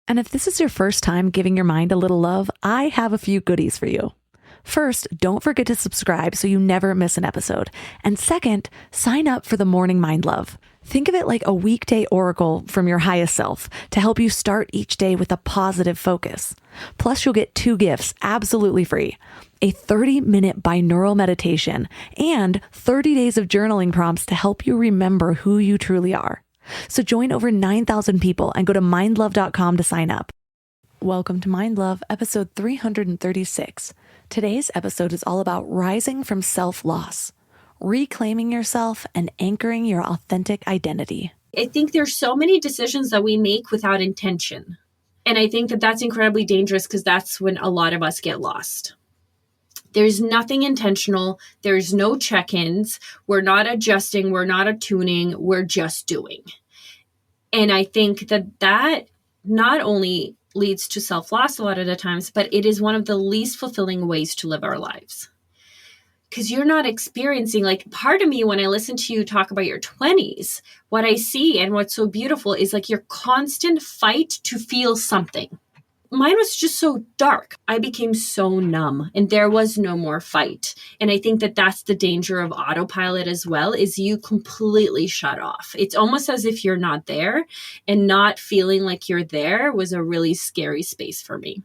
And if this is your first time giving your mind a little love, I have a few goodies for you. First, don't forget to subscribe so you never miss an episode. And second, sign up for the Morning Mind Love. Think of it like a weekday oracle from your highest self to help you start each day with a positive focus. Plus, you'll get 2 gifts absolutely free: a 30-minute binaural meditation and 30 days of journaling prompts to help you remember who you truly are. So join over 9,000 people and go to mindlove.com to sign up. Welcome to Mind Love, episode 336. Today's episode is all about rising from self-loss, reclaiming yourself, and anchoring your authentic identity. I think there's so many decisions that we make without intention. And I think that that's incredibly dangerous because that's when a lot of us get lost. There's nothing intentional. There's no check-ins. We're not adjusting. We're not attuning. We're just doing. And I think that not only leads to self-loss a lot of the times, but it is one of the least fulfilling ways to live our lives. Because you're not experiencing, like, part of me, when I listen to you talk about your 20s, what I see and what's so beautiful is like your constant fight to feel something. Mine was just so dark. I became so numb and there was no more fight. And I think that that's the danger of autopilot as well, is you completely shut off. It's almost as if you're not there, and not feeling like you're there was a really scary space for me.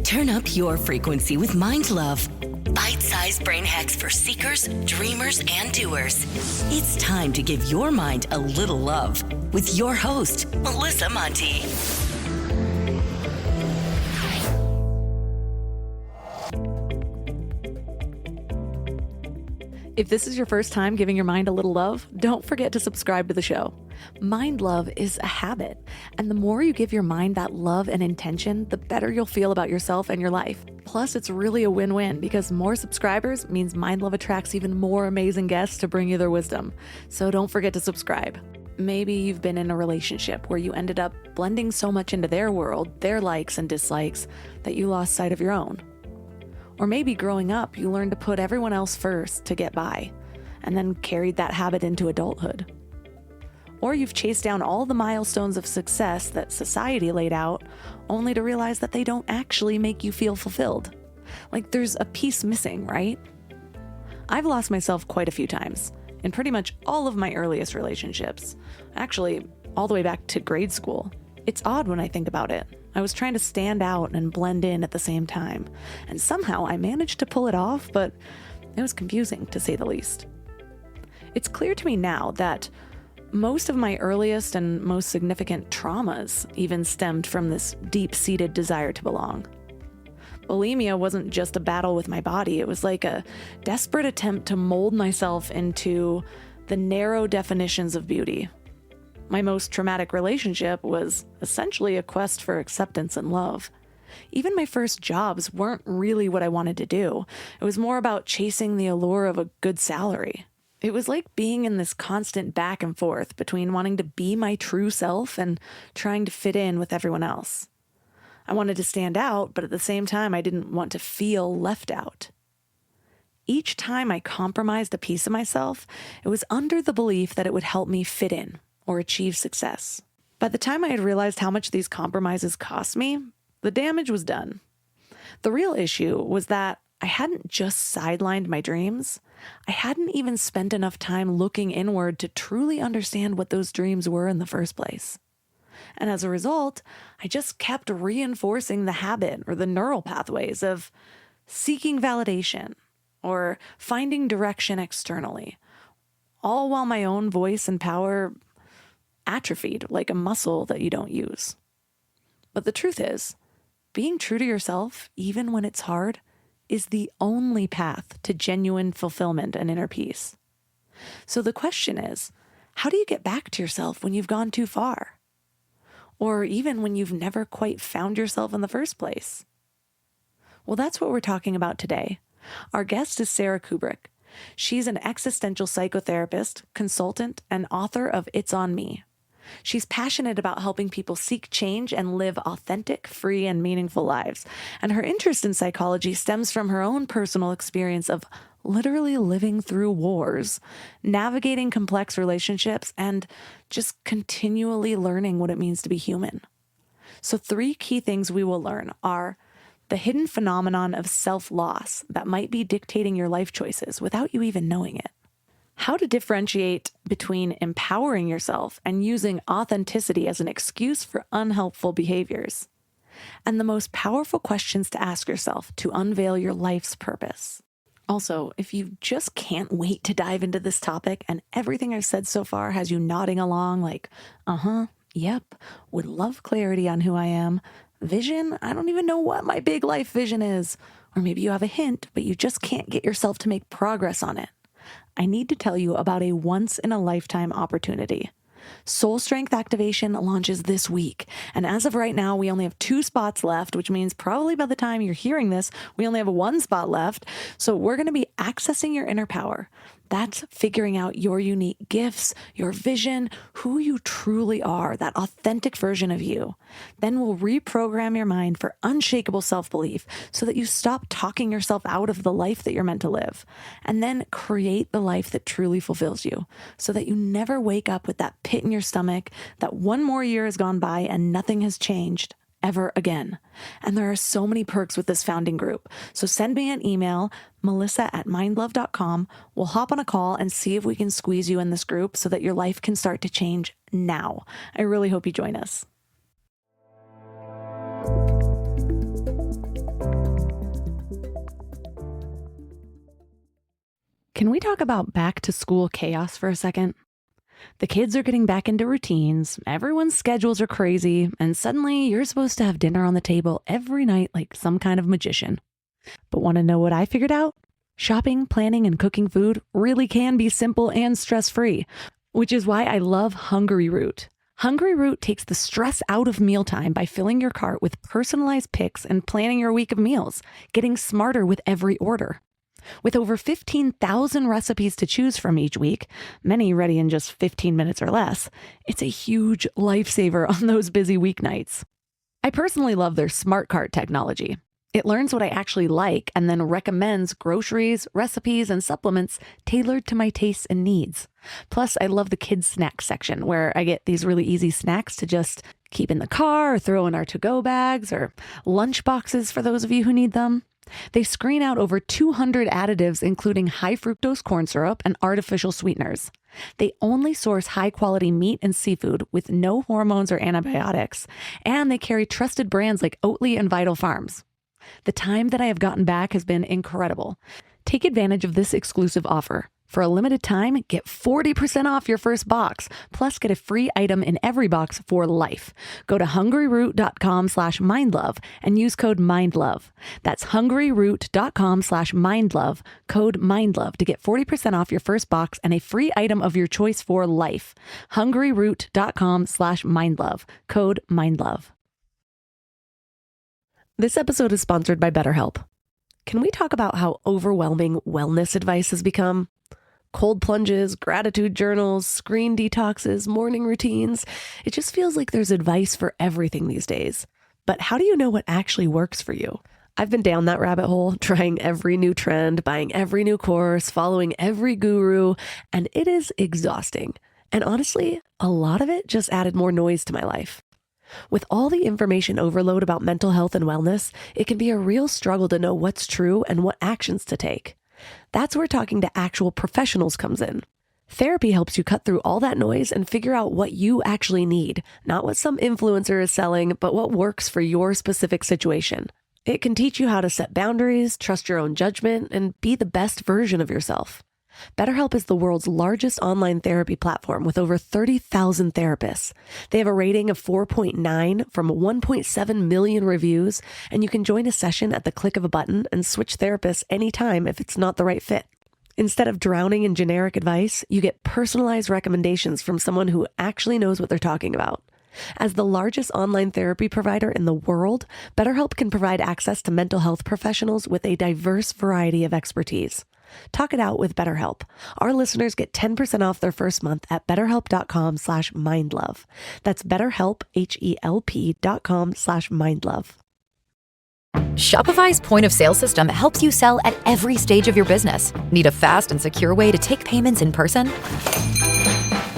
Turn up your frequency with Mind Love. Bite-sized brain hacks for seekers, dreamers, and doers. It's time to give your mind a little love with your host, Melissa Monti. If this is your first time giving your mind a little love, don't forget to subscribe to the show. Mind love is a habit, and the more you give your mind that love and intention, the better you'll feel about yourself and your life. Plus, it's really a win-win because more subscribers means Mind Love attracts even more amazing guests to bring you their wisdom. So don't forget to subscribe. Maybe you've been in a relationship where you ended up blending so much into their world, their likes and dislikes, that you lost sight of your own. Or maybe growing up, you learned to put everyone else first to get by, and then carried that habit into adulthood. Or you've chased down all the milestones of success that society laid out, only to realize that they don't actually make you feel fulfilled. Like there's a piece missing, right? I've lost myself quite a few times, in pretty much all of my earliest relationships. Actually, all the way back to grade school. It's odd when I think about it. I was trying to stand out and blend in at the same time, and somehow I managed to pull it off, but it was confusing, to say the least. It's clear to me now that most of my earliest and most significant traumas even stemmed from this deep-seated desire to belong. Bulimia wasn't just a battle with my body, it was like a desperate attempt to mold myself into the narrow definitions of beauty. My most traumatic relationship was essentially a quest for acceptance and love. Even my first jobs weren't really what I wanted to do. It was more about chasing the allure of a good salary. It was like being in this constant back and forth between wanting to be my true self and trying to fit in with everyone else. I wanted to stand out, but at the same time, I didn't want to feel left out. Each time I compromised a piece of myself, it was under the belief that it would help me fit in or achieve success. By the time I had realized how much these compromises cost me, the damage was done. The real issue was that I hadn't just sidelined my dreams. I hadn't even spent enough time looking inward to truly understand what those dreams were in the first place. And as a result, I just kept reinforcing the habit or the neural pathways of seeking validation or finding direction externally, all while my own voice and power atrophied like a muscle that you don't use. But the truth is, being true to yourself, even when it's hard, is the only path to genuine fulfillment and inner peace. So the question is, how do you get back to yourself when you've gone too far? Or even when you've never quite found yourself in the first place? Well, that's what we're talking about today. Our guest is Sara Kuburic. She's an existential psychotherapist, consultant, and author of It's On Me. She's passionate about helping people seek change and live authentic, free, and meaningful lives. And her interest in psychology stems from her own personal experience of literally living through wars, navigating complex relationships, and just continually learning what it means to be human. So 3 key things we will learn are the hidden phenomenon of self-loss that might be dictating your life choices without you even knowing it. How to differentiate between empowering yourself and using authenticity as an excuse for unhelpful behaviors. And the most powerful questions to ask yourself to unveil your life's purpose. Also, if you just can't wait to dive into this topic and everything I've said so far has you nodding along like, yep, would love clarity on who I am. Vision, I don't even know what my big life vision is. Or maybe you have a hint, but you just can't get yourself to make progress on it. I need to tell you about a once-in-a-lifetime opportunity. Soul Strength Activation launches this week, and as of right now, we only have 2 spots left, which means probably by the time you're hearing this, we only have 1 spot left. So we're going to be accessing your inner power. That's figuring out your unique gifts, your vision, who you truly are, that authentic version of you. Then we'll reprogram your mind for unshakable self-belief so that you stop talking yourself out of the life that you're meant to live. And then create the life that truly fulfills you so that you never wake up with that pit in your stomach that one more year has gone by and nothing has changed ever again. And there are so many perks with this founding group. So send me an email, melissa@mindlove.com. We'll hop on a call and see if we can squeeze you in this group so that your life can start to change now. I really hope you join us. Can we talk about back to school chaos for a second? The kids are getting back into routines, everyone's schedules are crazy, and suddenly you're supposed to have dinner on the table every night like some kind of magician. But want to know what I figured out? Shopping, planning, and cooking food really can be simple and stress-free, which is why I love Hungry Root. Hungry Root takes the stress out of mealtime by filling your cart with personalized picks and planning your week of meals, getting smarter with every order. With over 15,000 recipes to choose from each week, many ready in just 15 minutes or less, it's a huge lifesaver on those busy weeknights. I personally love their Smart Cart technology. It learns what I actually like and then recommends groceries, recipes, and supplements tailored to my tastes and needs. Plus, I love the kids' snacks section where I get these really easy snacks to just keep in the car or throw in our to-go bags or lunch boxes for those of you who need them. They screen out over 200 additives, including high fructose corn syrup and artificial sweeteners. They only source high-quality meat and seafood with no hormones or antibiotics, and they carry trusted brands like Oatly and Vital Farms. The time that I have gotten back has been incredible. Take advantage of this exclusive offer. For a limited time, get 40% off your first box, plus get a free item in every box for life. Go to hungryroot.com/mindlove and use code MINDLOVE. That's hungryroot.com/mindlove, code MINDLOVE to get 40% off your first box and a free item of your choice for life. hungryroot.com/mindlove, code MINDLOVE. This episode is sponsored by BetterHelp. Can we talk about how overwhelming wellness advice has become? Cold plunges, gratitude journals, screen detoxes, morning routines. It just feels like there's advice for everything these days. But how do you know what actually works for you? I've been down that rabbit hole, trying every new trend, buying every new course, following every guru, and it is exhausting. And honestly, a lot of it just added more noise to my life. With all the information overload about mental health and wellness, it can be a real struggle to know what's true and what actions to take. That's where talking to actual professionals comes in. Therapy helps you cut through all that noise and figure out what you actually need, not what some influencer is selling, but what works for your specific situation. It can teach you how to set boundaries, trust your own judgment, and be the best version of yourself. BetterHelp is the world's largest online therapy platform with over 30,000 therapists. They have a rating of 4.9 from 1.7 million reviews, and you can join a session at the click of a button and switch therapists anytime if it's not the right fit. Instead of drowning in generic advice, you get personalized recommendations from someone who actually knows what they're talking about. As the largest online therapy provider in the world, BetterHelp can provide access to mental health professionals with a diverse variety of expertise. Talk it out with BetterHelp. Our listeners get 10% off their first month at betterhelp.com/mindlove. That's BetterHelp, HELP.com/mindlove. Shopify's point of sale system helps you sell at every stage of your business. Need a fast and secure way to take payments in person?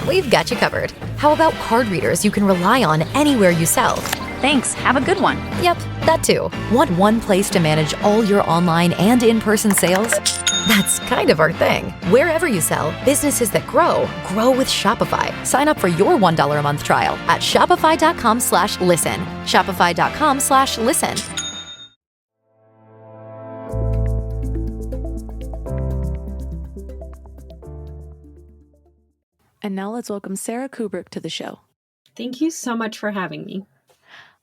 We've got you covered. How about card readers you can rely on anywhere you sell? Thanks. Have a good one. Yep, that too. Want one place to manage all your online and in-person sales? That's kind of our thing. Wherever you sell, businesses that grow with Shopify. Sign up for your $1 a month trial at shopify.com/listen. Shopify.com/listen. And now let's welcome Sara Kuburic to the show. Thank you so much for having me.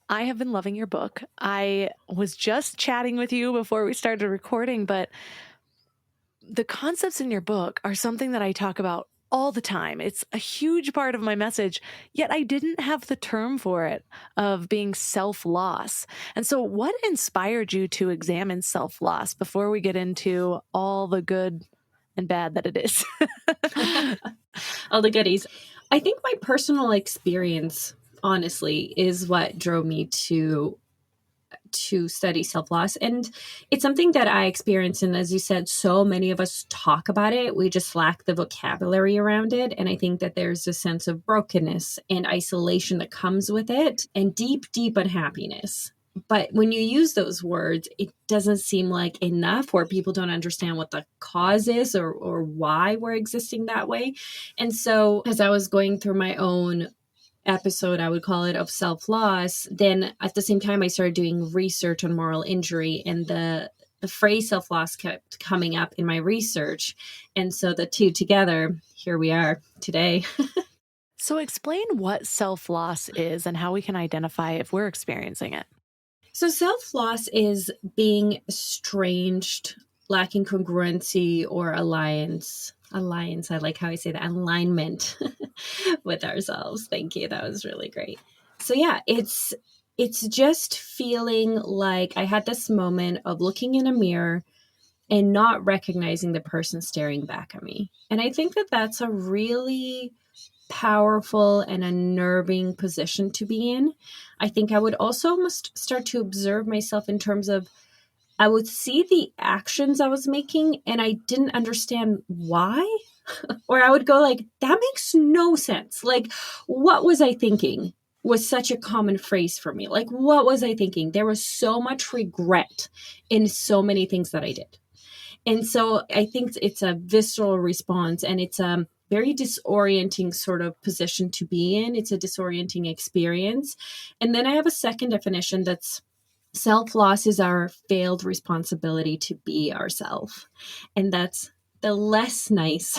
I have been loving your book. I was just chatting with you before we started recording, but the concepts in your book are something that I talk about all the time. It's a huge part of my message, yet I didn't have the term for it of being self-loss. And so what inspired you to examine self-loss before we get into all the good and bad that it is? All the goodies. I think my personal experience, honestly, is what drove me to study self-loss. And it's something that I experienced. And as you said, so many of us talk about it. We just lack the vocabulary around it. And I think that there's a sense of brokenness and isolation that comes with it and deep, deep unhappiness. But when you use those words, it doesn't seem like enough, or people don't understand what the cause is or why we're existing that way. And so as I was going through my own episode, I would call it, of self-loss, then at the same time, I started doing research on moral injury, and the phrase self-loss kept coming up in my research. And so the two together, here we are today. So explain what self-loss is and how we can identify if we're experiencing it. So self-loss is being estranged, lacking congruency or alliance. I like how I say that, alignment with ourselves. Thank you. That was really great. So yeah, it's just feeling like I had this moment of looking in a mirror and not recognizing the person staring back at me. And I think that that's a really powerful and unnerving position to be in. I think I would also almost start to observe myself in terms of, I would see the actions I was making and I didn't understand why. Or I would go like, that makes no sense. Like, what was I thinking? Was such a common phrase for me. Like, what was I thinking? There was so much regret in so many things that I did. And so I think it's a visceral response, and it's a very disorienting sort of position to be in. It's a disorienting experience. And then I have a second definition that's self-loss is our failed responsibility to be ourselves. And that's the less nice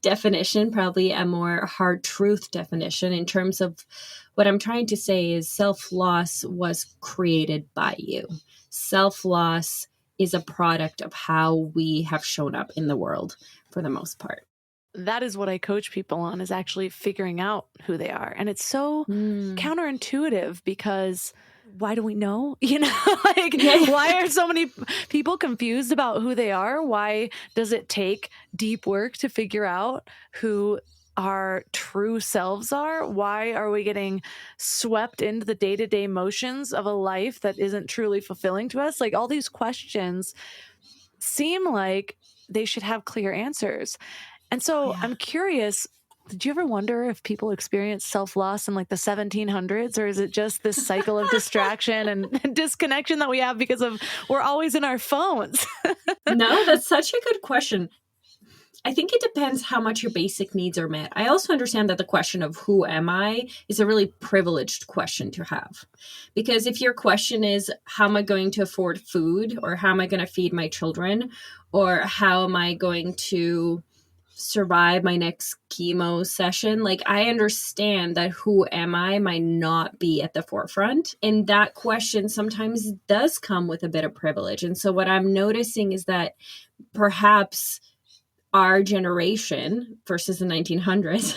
definition, probably a more hard truth definition, in terms of what I'm trying to say is self-loss was created by you. Self-loss is a product of how we have shown up in the world for the most part. That is what I coach people on, is actually figuring out who they are. And it's so counterintuitive, because why do we know? Why are so many people confused about who they are? Why does it take deep work to figure out who our true selves are? Why are we getting swept into the day-to-day motions of a life that isn't truly fulfilling to us? Like, all these questions seem like they should have clear answers. And so I'm curious, did you ever wonder if people experience self-loss in like the 1700s, or is it just this cycle of distraction and disconnection that we have because of we're always in our phones? No, that's such a good question. I think it depends how much your basic needs are met. I also understand that the question of who am I is a really privileged question to have. Because if your question is, how am I going to afford food, or how am I going to feed my children, or how am I going to survive my next chemo session, like, I understand that who am I might not be at the forefront. And that question sometimes does come with a bit of privilege. And so what I'm noticing is that perhaps our generation versus the 1900s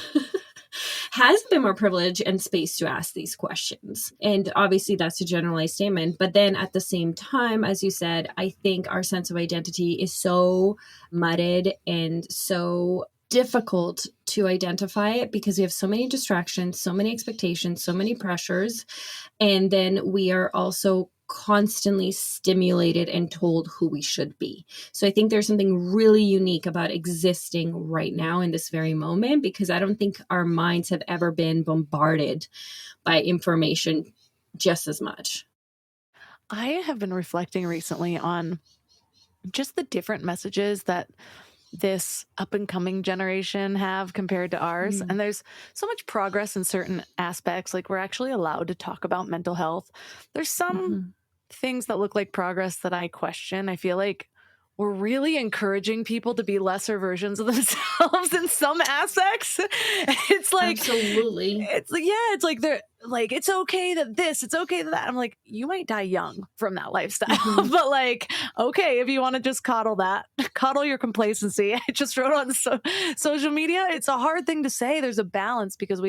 has a bit more privilege and space to ask these questions. And obviously that's a generalized statement. But then at the same time, as you said, I think our sense of identity is so mudded and so difficult to identify it, because we have so many distractions, so many expectations, so many pressures. And then we are also constantly stimulated and told who we should be. So I think there's something really unique about existing right now in this very moment, because I don't think our minds have ever been bombarded by information just as much. I have been reflecting recently on just the different messages that this up and coming generation have compared to ours. And there's so much progress in certain aspects. Like, we're actually allowed to talk about mental health. There's some things that look like progress that I question. I feel like we're really encouraging people to be lesser versions of themselves in some aspects. It's like, absolutely. It's like, yeah, it's like they're like, it's okay that this, it's okay that. I'm like, you might die young from that lifestyle. But like, okay, if you want to just coddle that, coddle your complacency. I just wrote on social media. It's a hard thing to say. There's a balance, because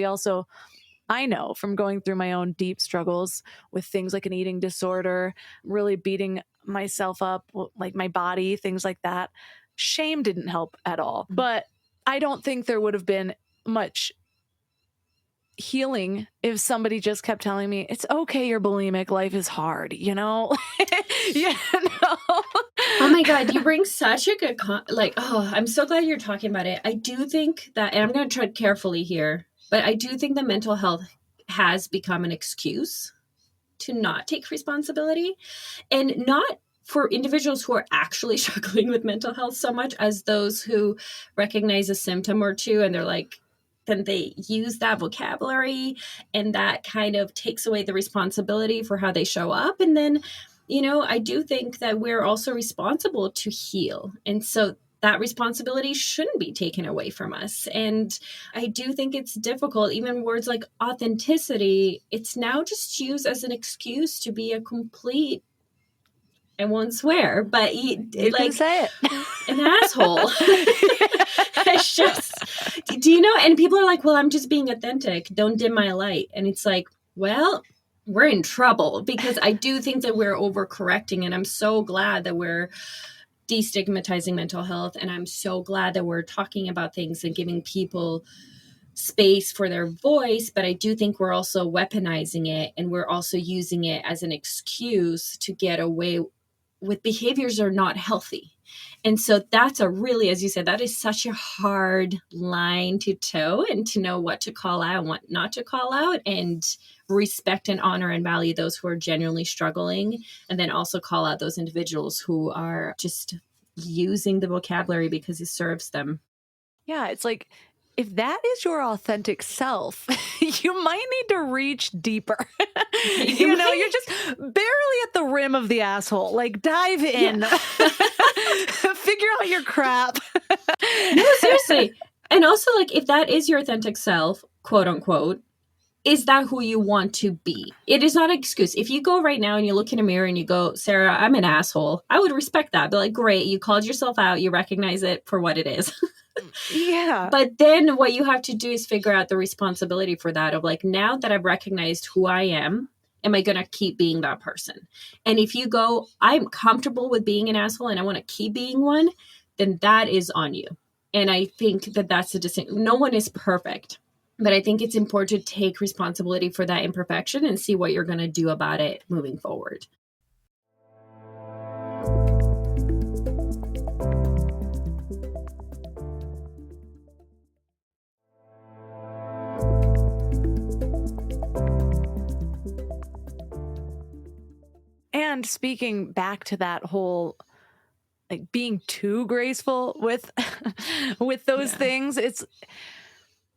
I know from going through my own deep struggles with things like an eating disorder, really beating myself up, like my body, things like that. Shame didn't help at all. But I don't think there would have been much healing if somebody just kept telling me, it's okay, you're bulimic, life is hard, you know? Yeah, no. Oh my God, you bring such a good, I'm so glad you're talking about it. I do think that, and I'm going to tread carefully here, but I do think that mental health has become an excuse to not take responsibility, and not for individuals who are actually struggling with mental health so much as those who recognize a symptom or two and they're like, then they use that vocabulary, and that kind of takes away the responsibility for how they show up. And then, I do think that we're also responsible to heal. And so that responsibility shouldn't be taken away from us. And I do think it's difficult. Even words like authenticity, it's now just used as an excuse to be a complete, I won't swear, but you can say it, an asshole. It's just, do you know? And people are like, well, I'm just being authentic. Don't dim my light. And it's like, well, we're in trouble, because I do think that we're overcorrecting. And I'm so glad that we're destigmatizing mental health. And I'm so glad that we're talking about things and giving people space for their voice. But I do think we're also weaponizing it, and we're also using it as an excuse to get away with behaviors that are not healthy. And so that's really, as you said, that is such a hard line to toe, and to know what to call out and what not to call out, and respect and honor and value those who are genuinely struggling, and then also call out those individuals who are just using the vocabulary because it serves them. Yeah, it's like, if that is your authentic self, you might need to reach deeper. You're just barely at the rim of the asshole. Like, dive in. Yeah. Figure out your crap. No, seriously. And also, like, if that is your authentic self, quote unquote, is that who you want to be? It is not an excuse. If you go right now and you look in a mirror and you go, Sarah, I'm an asshole, I would respect that. But like, great, you called yourself out. You recognize it for what it is. Yeah. But then what you have to do is figure out the responsibility for that, of like, now that I've recognized who I am I going to keep being that person? And if you go, I'm comfortable with being an asshole and I want to keep being one, then that is on you. And I think that that's the distinction. No one is perfect, but I think it's important to take responsibility for that imperfection and see what you're going to do about it moving forward. And speaking back to that whole, like, being too graceful with those things,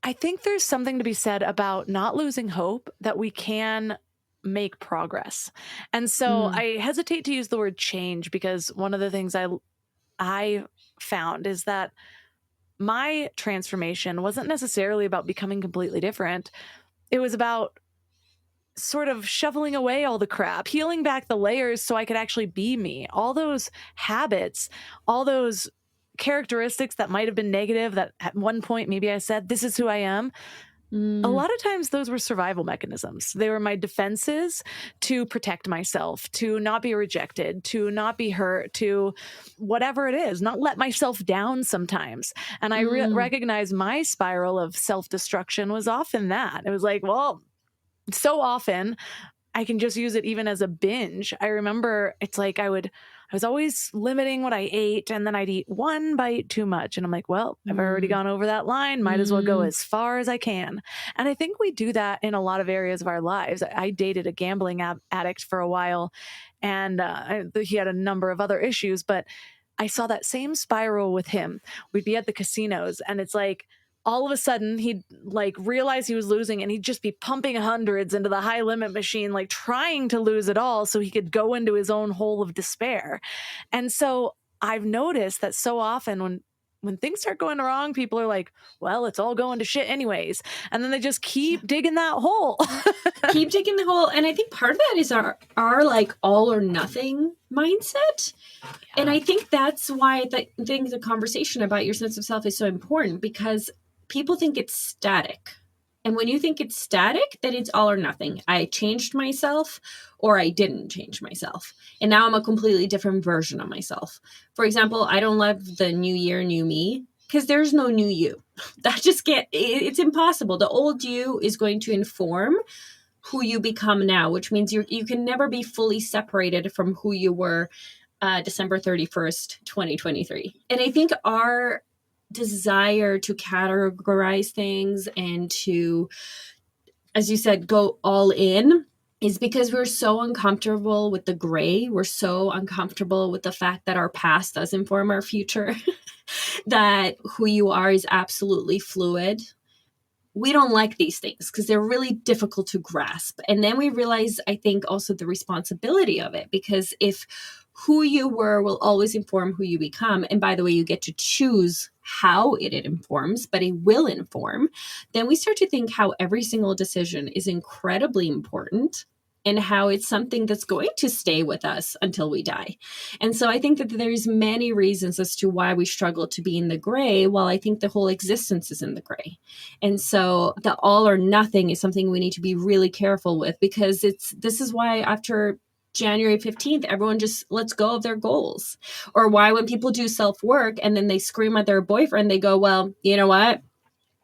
I think there's something to be said about not losing hope that we can make progress. And so I hesitate to use the word change, because one of the things I found is that my transformation wasn't necessarily about becoming completely different. It was about sort of shoveling away all the crap, peeling back the layers so I could actually be me. All those habits, all those characteristics that might have been negative, that at one point maybe I said, this is who I am. A lot of times those were survival mechanisms. They were my defenses to protect myself, to not be rejected, to not be hurt, to whatever it is, not let myself down sometimes. And I recognize my spiral of self-destruction was often that. It was like, well, so often I can just use it even as a binge. I remember it's like I was always limiting what I ate, and then I'd eat one bite too much. And I'm like, well, I've already gone over that line. Might as well go as far as I can. And I think we do that in a lot of areas of our lives. I dated a gambling addict for a while, and he had a number of other issues, but I saw that same spiral with him. We'd be at the casinos, and it's like, all of a sudden he'd like realize he was losing, and he'd just be pumping hundreds into the high limit machine, like trying to lose it all so he could go into his own hole of despair. And so I've noticed that so often when things start going wrong, people are like, well, it's all going to shit anyways. And then they just keep digging that hole. Keep digging the hole. And I think part of that is our like all or nothing mindset. Yeah. And I think that's why I think the conversation about your sense of self is so important, because people think it's static. And when you think it's static, then it's all or nothing. I changed myself or I didn't change myself. And now I'm a completely different version of myself. For example, I don't love the new year, new me, because there's no new you. That just it's impossible. The old you is going to inform who you become now, which means you can never be fully separated from who you were December 31st, 2023. And I think our desire to categorize things and to, as you said, go all in is because we're so uncomfortable with the gray. We're so uncomfortable with the fact that our past does inform our future, that who you are is absolutely fluid. We don't like these things because they're really difficult to grasp. And then we realize, I think, also the responsibility of it, because if who you were will always inform who you become, and by the way, you get to choose how it informs, but it will inform, then we start to think how every single decision is incredibly important and how it's something that's going to stay with us until we die. And so I think that there's many reasons as to why we struggle to be in the gray, while I think the whole existence is in the gray. And so the all or nothing is something we need to be really careful with, because this is why after January 15th, everyone just lets go of their goals. Or why when people do self-work and then they scream at their boyfriend, they go, well, you know what?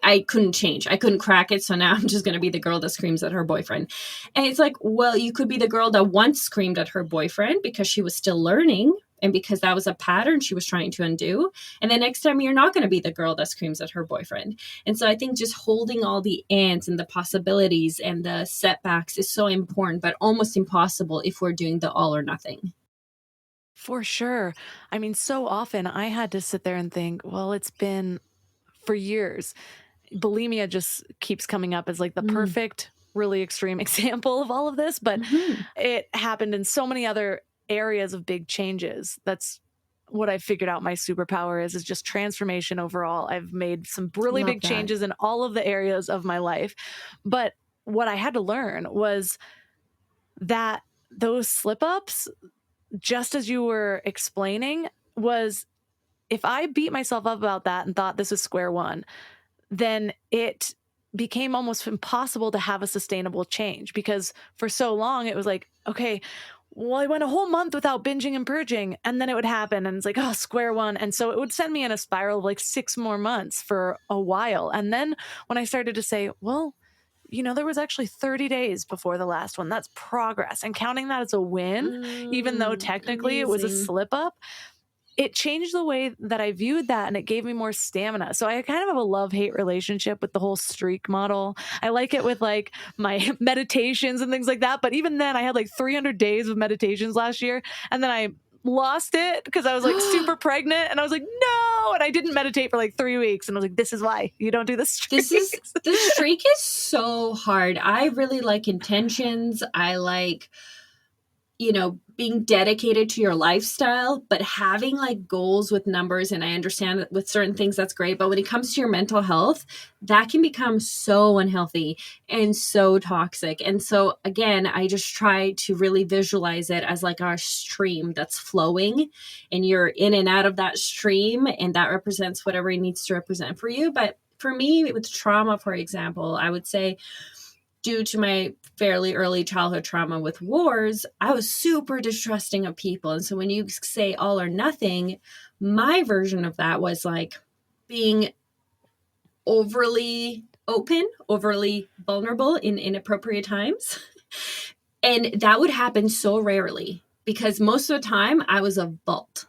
I couldn't change. I couldn't crack it. So now I'm just going to be the girl that screams at her boyfriend. And it's like, well, you could be the girl that once screamed at her boyfriend because she was still learning and because that was a pattern she was trying to undo. And then next time you're not going to be the girl that screams at her boyfriend. And so I think just holding all the ands and the possibilities and the setbacks is so important, but almost impossible if we're doing the all or nothing. For sure. I mean, so often I had to sit there and think, well, it's been for years. Bulimia just keeps coming up as like the perfect, really extreme example of all of this, but it happened in so many other areas of big changes. That's what I figured out my superpower is just transformation overall. I've made some really big changes in all of the areas of my life. But what I had to learn was that those slip-ups, just as you were explaining, was if I beat myself up about that and thought this is square one, then it became almost impossible to have a sustainable change, because for so long it was like, okay, well, I went a whole month without binging and purging, and then it would happen and it's like, oh, square one. And so it would send me in a spiral of like 6 more months for a while. And then when I started to say, well, you know, there was actually 30 days before the last one, that's progress, and counting that as a win, even though technically it was a slip up, it changed the way that I viewed that, and it gave me more stamina. So I kind of have a love-hate relationship with the whole streak model. I like it with like my meditations and things like that. But even then I had like 300 days of meditations last year, and then I lost it because I was like super pregnant, and I was like, no, and I didn't meditate for like 3 weeks, and I was like, this is why you don't do the streak. The streak is so hard. I really like intentions. I like, you know, being dedicated to your lifestyle, but having like goals with numbers. And I understand that with certain things, that's great. But when it comes to your mental health, that can become so unhealthy and so toxic. And so again, I just try to really visualize it as like our stream that's flowing, and you're in and out of that stream, and that represents whatever it needs to represent for you. But for me, with trauma, for example, I would say, due to my fairly early childhood trauma with wars, I was super distrusting of people. And so when you say all or nothing, my version of that was like being overly open, overly vulnerable in inappropriate times, And that would happen so rarely because most of the time I was a vault.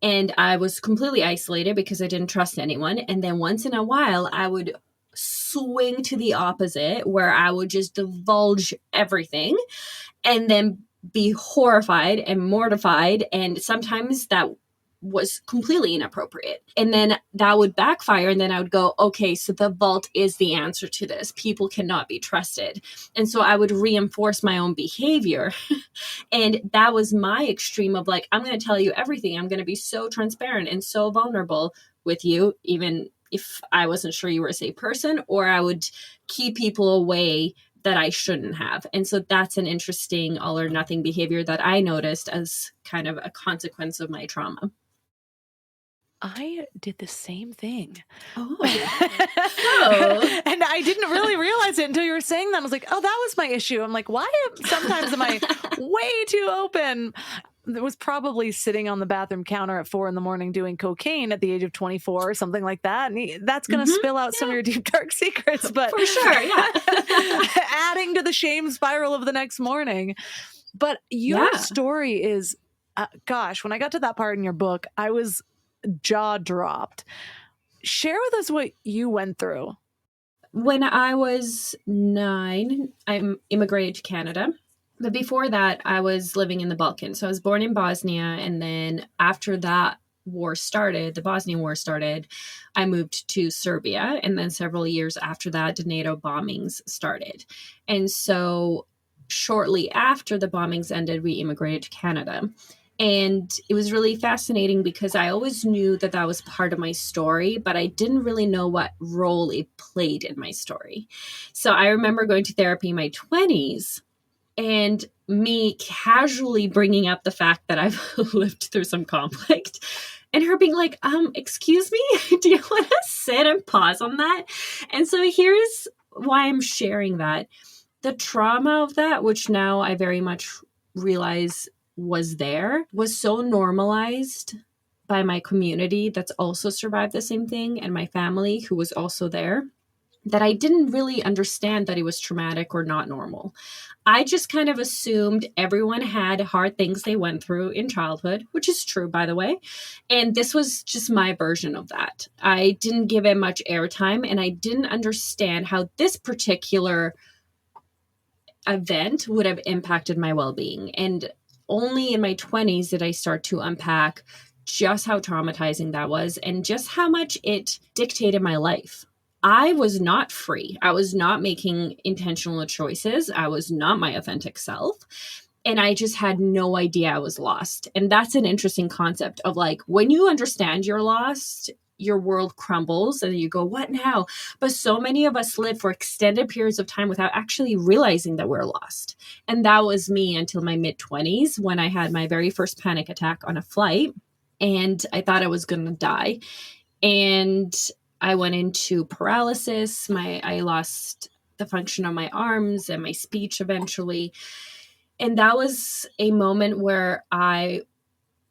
And I was completely isolated because I didn't trust anyone. And then once in a while, I would swing to the opposite where I would just divulge everything and then be horrified and mortified. And sometimes that was completely inappropriate. And then that would backfire. And then I would go, okay, so the vault is the answer to this. People cannot be trusted. And so I would reinforce my own behavior. And that was my extreme of like, I'm going to tell you everything. I'm going to be so transparent and so vulnerable with you, even if I wasn't sure you were a safe person, or I would keep people away that I shouldn't have. And so that's an interesting all or nothing behavior that I noticed as kind of a consequence of my trauma. I did the same thing. Oh. And I didn't really realize it until you were saying that. I was like, oh, that was my issue. I'm like, why sometimes am I way too open? It was probably sitting on the bathroom counter at 4 a.m. doing cocaine at the age of 24 or something like that. And that's going to spill out some of your deep, dark secrets. But for sure, yeah. adding to the shame spiral of the next morning. But your story is, gosh, when I got to that part in your book, I was jaw dropped. Share with us what you went through. When I was 9, I immigrated to Canada. But before that, I was living in the Balkans. So I was born in Bosnia. And then after that war started, the Bosnian war started, I moved to Serbia. And then several years after that, the NATO bombings started. And so shortly after the bombings ended, we immigrated to Canada. And it was really fascinating because I always knew that that was part of my story, but I didn't really know what role it played in my story. So I remember going to therapy in my 20s and me casually bringing up the fact that I've lived through some conflict and her being like, excuse me, do you want to sit and pause on that? And so here's why I'm sharing that. The trauma of that, which now I very much realize was so normalized by my community that's also survived the same thing and my family who was also there, that I didn't really understand that it was traumatic or not normal. I just kind of assumed everyone had hard things they went through in childhood, which is true, by the way. And this was just my version of that. I didn't give it much airtime and I didn't understand how this particular event would have impacted my well-being. And only in my 20s did I start to unpack just how traumatizing that was and just how much it dictated my life. I was not free. I was not making intentional choices. I was not my authentic self. And I just had no idea I was lost. And that's an interesting concept of like, when you understand you're lost, your world crumbles and you go, what now? But so many of us live for extended periods of time without actually realizing that we're lost. And that was me until my mid-20s when I had my very first panic attack on a flight and I thought I was going to die. And I went into paralysis. I lost the function of my arms and my speech eventually. And that was a moment where I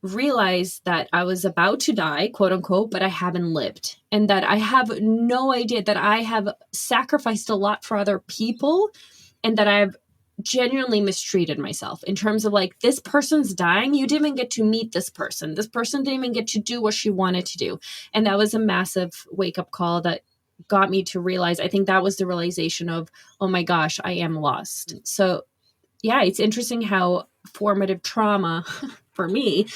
realized that I was about to die, quote unquote, but I haven't lived. And that I have no idea that I have sacrificed a lot for other people and that I've genuinely mistreated myself in terms of like, this person's dying. You didn't even get to meet this person. This person didn't even get to do what she wanted to do. And that was a massive wake up call that got me to realize, I think that was the realization of, oh my gosh, I am lost. So yeah, it's interesting how formative trauma for me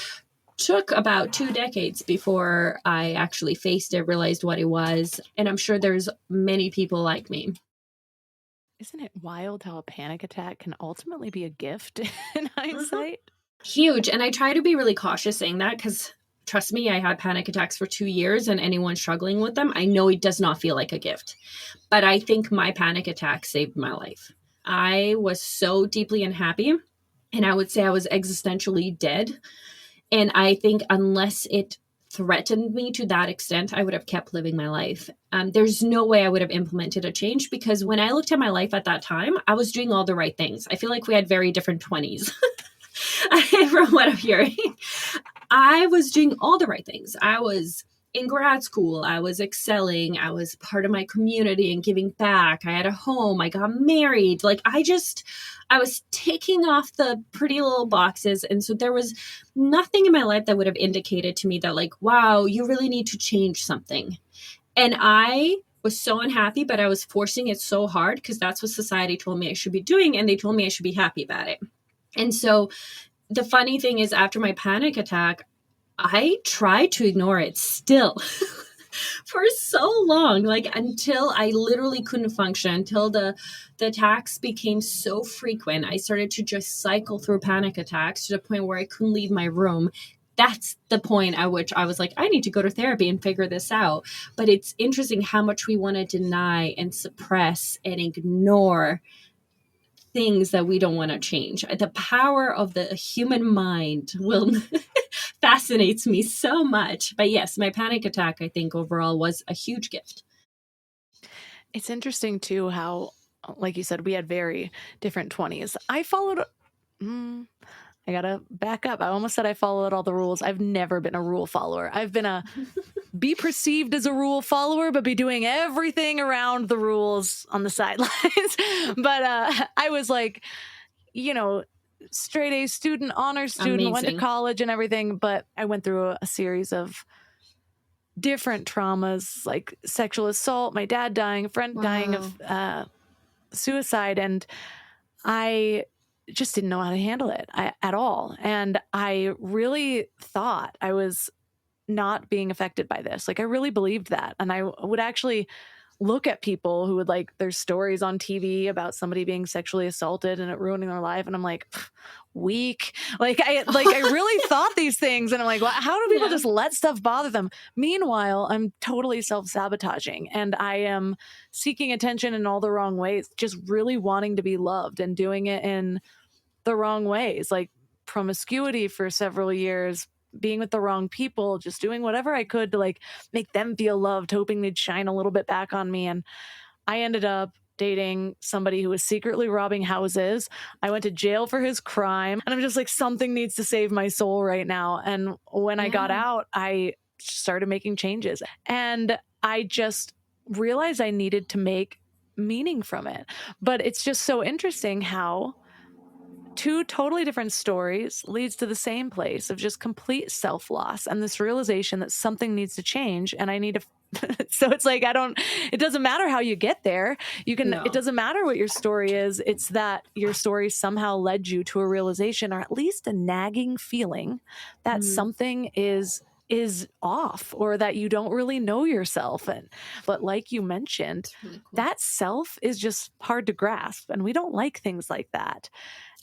took about 2 decades before I actually faced it, realized what it was. And I'm sure there's many people like me. Isn't it wild how a panic attack can ultimately be a gift in hindsight? Huge. And I try to be really cautious saying that because trust me, I had panic attacks for 2 years and anyone struggling with them, I know it does not feel like a gift. But I think my panic attack saved my life. I was so deeply unhappy and I would say I was existentially dead. And I think unless it threatened me to that extent, I would have kept living my life. There's no way I would have implemented a change because when I looked at my life at that time, I was doing all the right things. I feel like we had very different 20s from what I'm hearing. I was doing all the right things. I was in grad school, I was excelling. I was part of my community and giving back. I had a home. I got married. Like I was ticking off the pretty little boxes. And so there was nothing in my life that would have indicated to me that like, wow, you really need to change something. And I was so unhappy, but I was forcing it so hard because that's what society told me I should be doing. And they told me I should be happy about it. And so the funny thing is, after my panic attack, I tried to ignore it still for so long, like until I literally couldn't function, until the attacks became so frequent. I started to just cycle through panic attacks to the point where I couldn't leave my room. That's the point at which I was like, I need to go to therapy and figure this out. But it's interesting how much we want to deny and suppress and ignore things that we don't want to change. The power of the human mind will fascinates me so much. But yes, my panic attack, I think overall was a huge gift. It's interesting too how, like you said, we had very different 20s. I followed, I gotta back up. I almost said I followed all the rules. I've never been a rule follower. I've been be perceived as a rule follower, but be doing everything around the rules on the sidelines. But I was like, straight A student, honor student, went to college and everything. But I went through a series of different traumas, like sexual assault, my dad dying, a friend dying of suicide. And I just didn't know how to handle it at all. And I really thought I was not being affected by this. Like I really believed that. And I would actually look at people who would like their stories on TV about somebody being sexually assaulted and it ruining their life. And I'm like, weak. I really thought these things. And I'm like, well, how do people just let stuff bother them? Meanwhile, I'm totally self-sabotaging and I am seeking attention in all the wrong ways, just really wanting to be loved and doing it in the wrong ways, like promiscuity for several years, being with the wrong people, just doing whatever I could to like make them feel loved, hoping they'd shine a little bit back on me. And I ended up dating somebody who was secretly robbing houses. I went to jail for his crime. And I'm just like, something needs to save my soul right now. And when I got out, I started making changes. And I just realized I needed to make meaning from it. But it's just so interesting how two totally different stories leads to the same place of just complete self-loss and this realization that something needs to change and I need to so it's like it doesn't matter how you get there. It doesn't matter what your story is. It's that your story somehow led you to a realization or at least a nagging feeling that something is off or that you don't really know yourself. But like you mentioned, really cool. That self is just hard to grasp and we don't like things like that.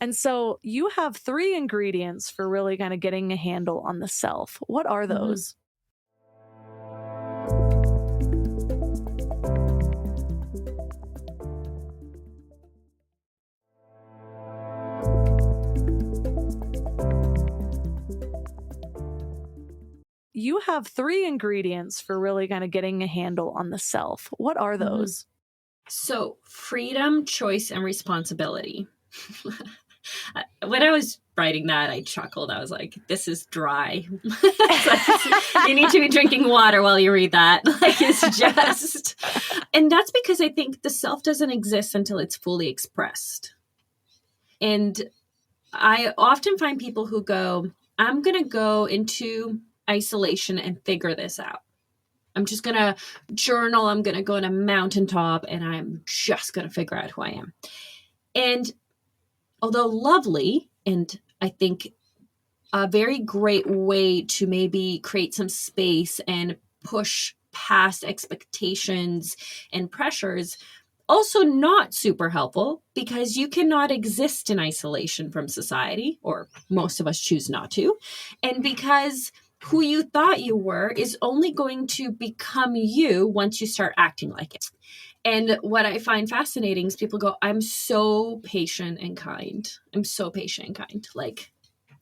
And so you have 3 ingredients for really kind of getting a handle on the self. What are those? You have 3 ingredients for really kind of getting a handle on the self. What are those? So freedom, choice, and responsibility. When I was writing that, I chuckled. I was like, this is dry. You need to be drinking water while you read that. Like, it's just... And that's because I think the self doesn't exist until it's fully expressed. And I often find people who go, I'm going to go into isolation and figure this out. I'm just going to journal. I'm going to go on a mountaintop and I'm just going to figure out who I am. And although lovely, and I think a very great way to maybe create some space and push past expectations and pressures, also not super helpful because you cannot exist in isolation from society, or most of us choose not to. And because who you thought you were is only going to become you once you start acting like it. And what I find fascinating is people go, I'm so patient and kind. I'm so patient and kind. Like,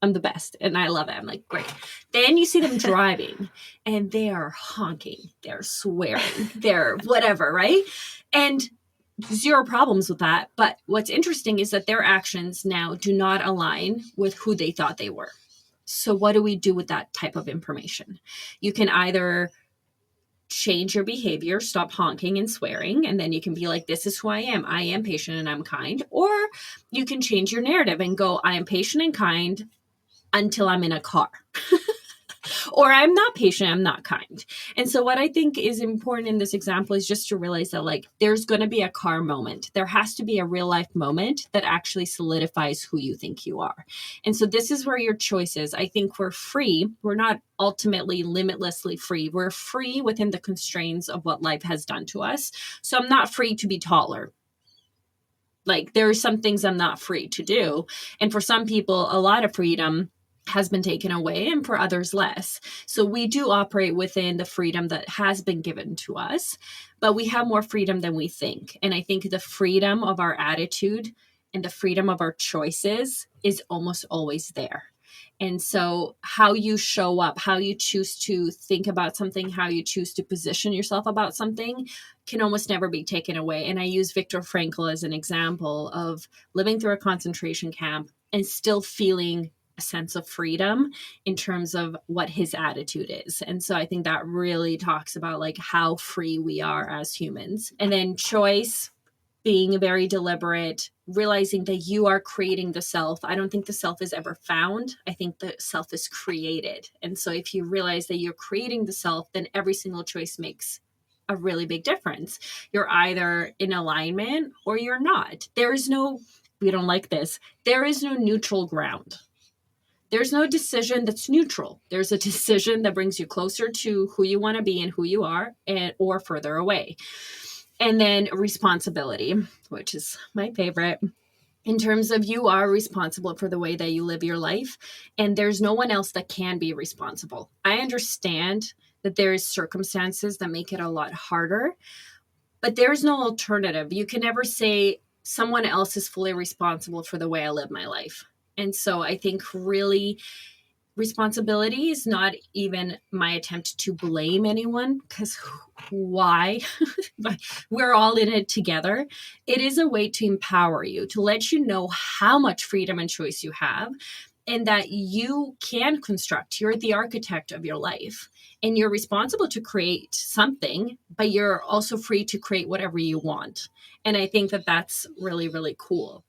I'm the best. And I love it. I'm like, great. Then you see them driving and they are honking. They're swearing. They're whatever, right? And zero problems with that. But what's interesting is that their actions now do not align with who they thought they were. So what do we do with that type of information? You can either change your behavior, stop honking and swearing, and then you can be like, this is who I am patient and I'm kind. Or you can change your narrative and go, I am patient and kind until I'm in a car. Or I'm not patient, I'm not kind. And so what I think is important in this example is just to realize that like there's going to be a car moment. There has to be a real life moment that actually solidifies who you think you are. And so this is where your choices, I think we're free. We're not ultimately limitlessly free. We're free within the constraints of what life has done to us. So I'm not free to be taller. Like there are some things I'm not free to do. And for some people, a lot of freedom has been taken away, and for others less. So we do operate within the freedom that has been given to us, but we have more freedom than we think. And I think the freedom of our attitude and the freedom of our choices is almost always there. And so how you show up, how you choose to think about something, how you choose to position yourself about something can almost never be taken away. And I use Viktor Frankl as an example of living through a concentration camp and still feeling a sense of freedom in terms of what his attitude is. And so I think that really talks about like how free we are as humans. And then choice, being very deliberate, realizing that you are creating the self. I don't think the self is ever found. I think the self is created. And so if you realize that you're creating the self, then every single choice makes a really big difference. You're either in alignment or you're not. There is no, we don't like this, there is no neutral ground. There's no decision that's neutral. There's a decision that brings you closer to who you want to be and who you are, and or further away. And then responsibility, which is my favorite, in terms of you are responsible for the way that you live your life, and there's no one else that can be responsible. I understand that there's circumstances that make it a lot harder, but there's no alternative. You can never say someone else is fully responsible for the way I live my life. And so I think really responsibility is not even my attempt to blame anyone, because why? We're all in it together. It is a way to empower you, to let you know how much freedom and choice you have, and that you can construct. You're the architect of your life, and you're responsible to create something, but you're also free to create whatever you want. And I think that that's really, really cool.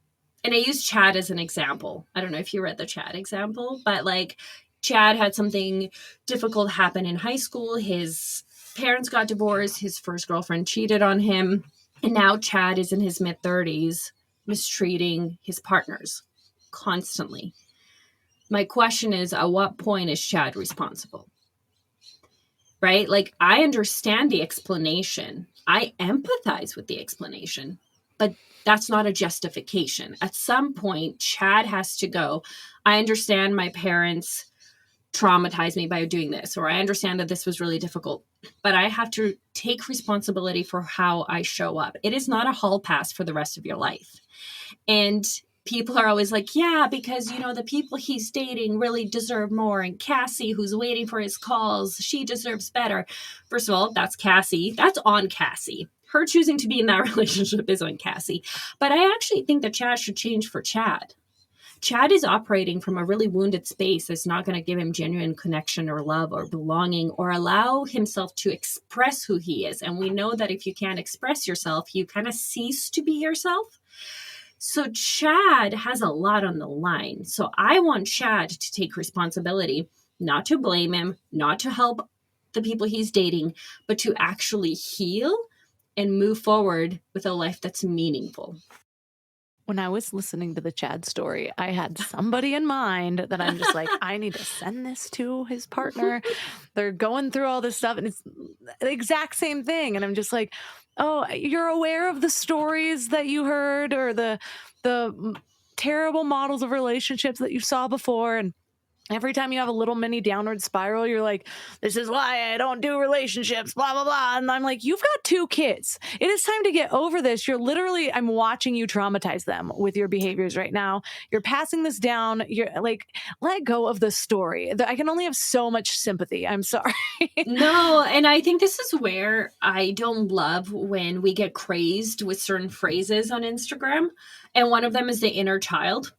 And I use Chad as an example. I don't know if you read the Chad example, but like Chad had something difficult happen in high school. His parents got divorced. His first girlfriend cheated on him. And now Chad is in his mid-30s, mistreating his partners constantly. My question is, at what point is Chad responsible? Right? Like, I understand the explanation. I empathize with the explanation, but that's not a justification. At some point, Chad has to go, I understand my parents traumatized me by doing this, or I understand that this was really difficult, but I have to take responsibility for how I show up. It is not a hall pass for the rest of your life. And people are always like, yeah, because, you know, the people he's dating really deserve more. And Cassie, who's waiting for his calls, she deserves better. First of all, that's Cassie. That's on Cassie. Her choosing to be in that relationship is on Cassie. But I actually think that Chad should change for Chad. Chad is operating from a really wounded space that's not going to give him genuine connection or love or belonging or allow himself to express who he is. And we know that if you can't express yourself, you kind of cease to be yourself. So Chad has a lot on the line. So I want Chad to take responsibility, not to blame him, not to help the people he's dating, but to actually heal and move forward with a life that's meaningful. When I was listening to the Chad story, I had somebody in mind that I'm just like, I need to send this to his partner. They're going through all this stuff, and it's the exact same thing. And I'm just like, oh, you're aware of the stories that you heard or the terrible models of relationships that you saw before. And every time you have a little mini downward spiral, you're like, this is why I don't do relationships, blah, blah, blah. And I'm like, you've got 2 kids. It is time to get over this. You're literally, I'm watching you traumatize them with your behaviors right now. You're passing this down. You're like, let go of the story. I can only have so much sympathy. I'm sorry. No, and I think this is where I don't love when we get crazed with certain phrases on Instagram. And one of them is the inner child.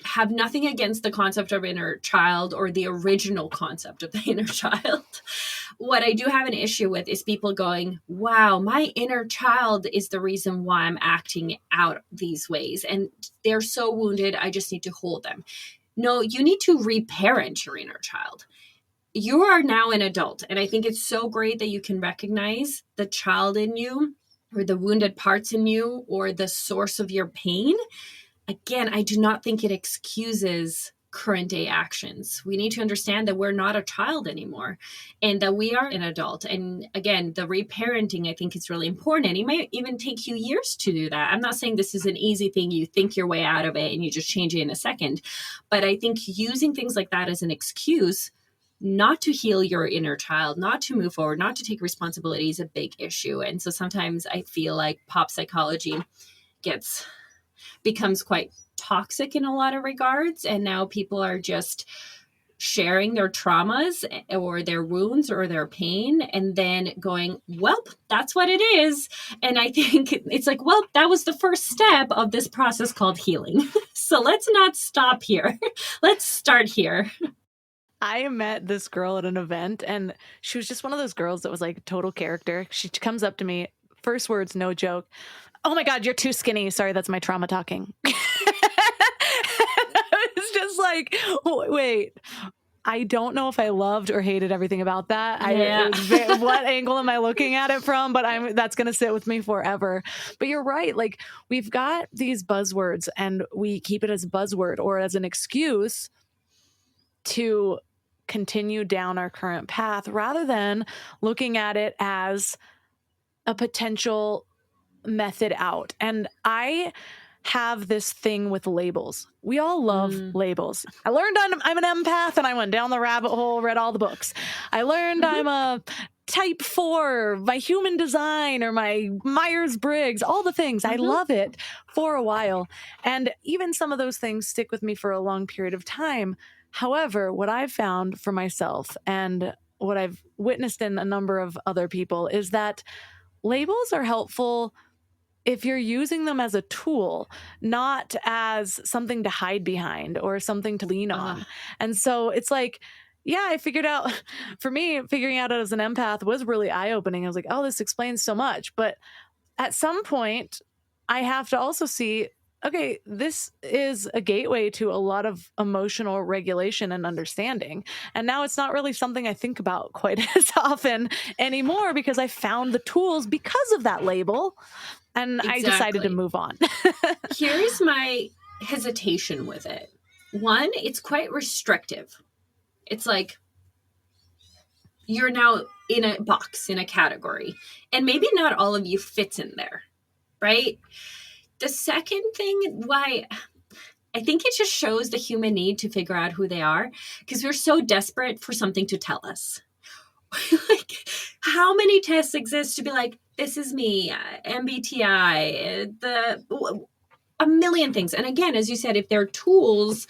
have nothing against the concept of inner child or the original concept of the inner child. What I do have an issue with is people going, wow, my inner child is the reason why I'm acting out these ways. And they're so wounded, I just need to hold them. No, you need to reparent your inner child. You are now an adult. And I think it's so great that you can recognize the child in you or the wounded parts in you or the source of your pain. Again, I do not think it excuses current day actions. We need to understand that we're not a child anymore and that we are an adult. And again, the reparenting, I think, is really important. And it might even take you years to do that. I'm not saying this is an easy thing. You think your way out of it and you just change it in a second. But I think using things like that as an excuse not to heal your inner child, not to move forward, not to take responsibility is a big issue. And so sometimes I feel like pop psychology becomes quite toxic in a lot of regards. And now people are just sharing their traumas or their wounds or their pain and then going, well, that's what it is. And I think it's like, well, that was the first step of this process called healing. So let's not stop here. Let's start here. I met this girl at an event and she was just one of those girls that was like total character. She comes up to me, first words, no joke. Oh my God, you're too skinny. Sorry, that's my trauma talking. I was just like, wait, I don't know if I loved or hated everything about that. What angle am I looking at it from? But that's going to sit with me forever. But you're right. Like we've got these buzzwords and we keep it as a buzzword or as an excuse to continue down our current path rather than looking at it as a potential method out. And I have this thing with labels. We all love labels. I learned I'm an empath and I went down the rabbit hole, read all the books. I learned I'm a type 4, my human design or my Myers-Briggs, all the things. I love it for a while. And even some of those things stick with me for a long period of time. However, what I've found for myself and what I've witnessed in a number of other people is that labels are helpful if you're using them as a tool, not as something to hide behind or something to lean on. And so it's like, yeah, I figured out, for me, figuring out as an empath was really eye-opening. I was like, oh, this explains so much. But at some point, I have to also see, okay, this is a gateway to a lot of emotional regulation and understanding. And now it's not really something I think about quite as often anymore because I found the tools because of that label. And I decided to move on. Here's my hesitation with it. One, it's quite restrictive. It's like you're now in a box, in a category, and maybe not all of you fits in there, right? The second thing, why I think it just shows the human need to figure out who they are because we're so desperate for something to tell us. Like, how many tests exist to be like, this is me, MBTI, a million things. And again, as you said, if they're tools,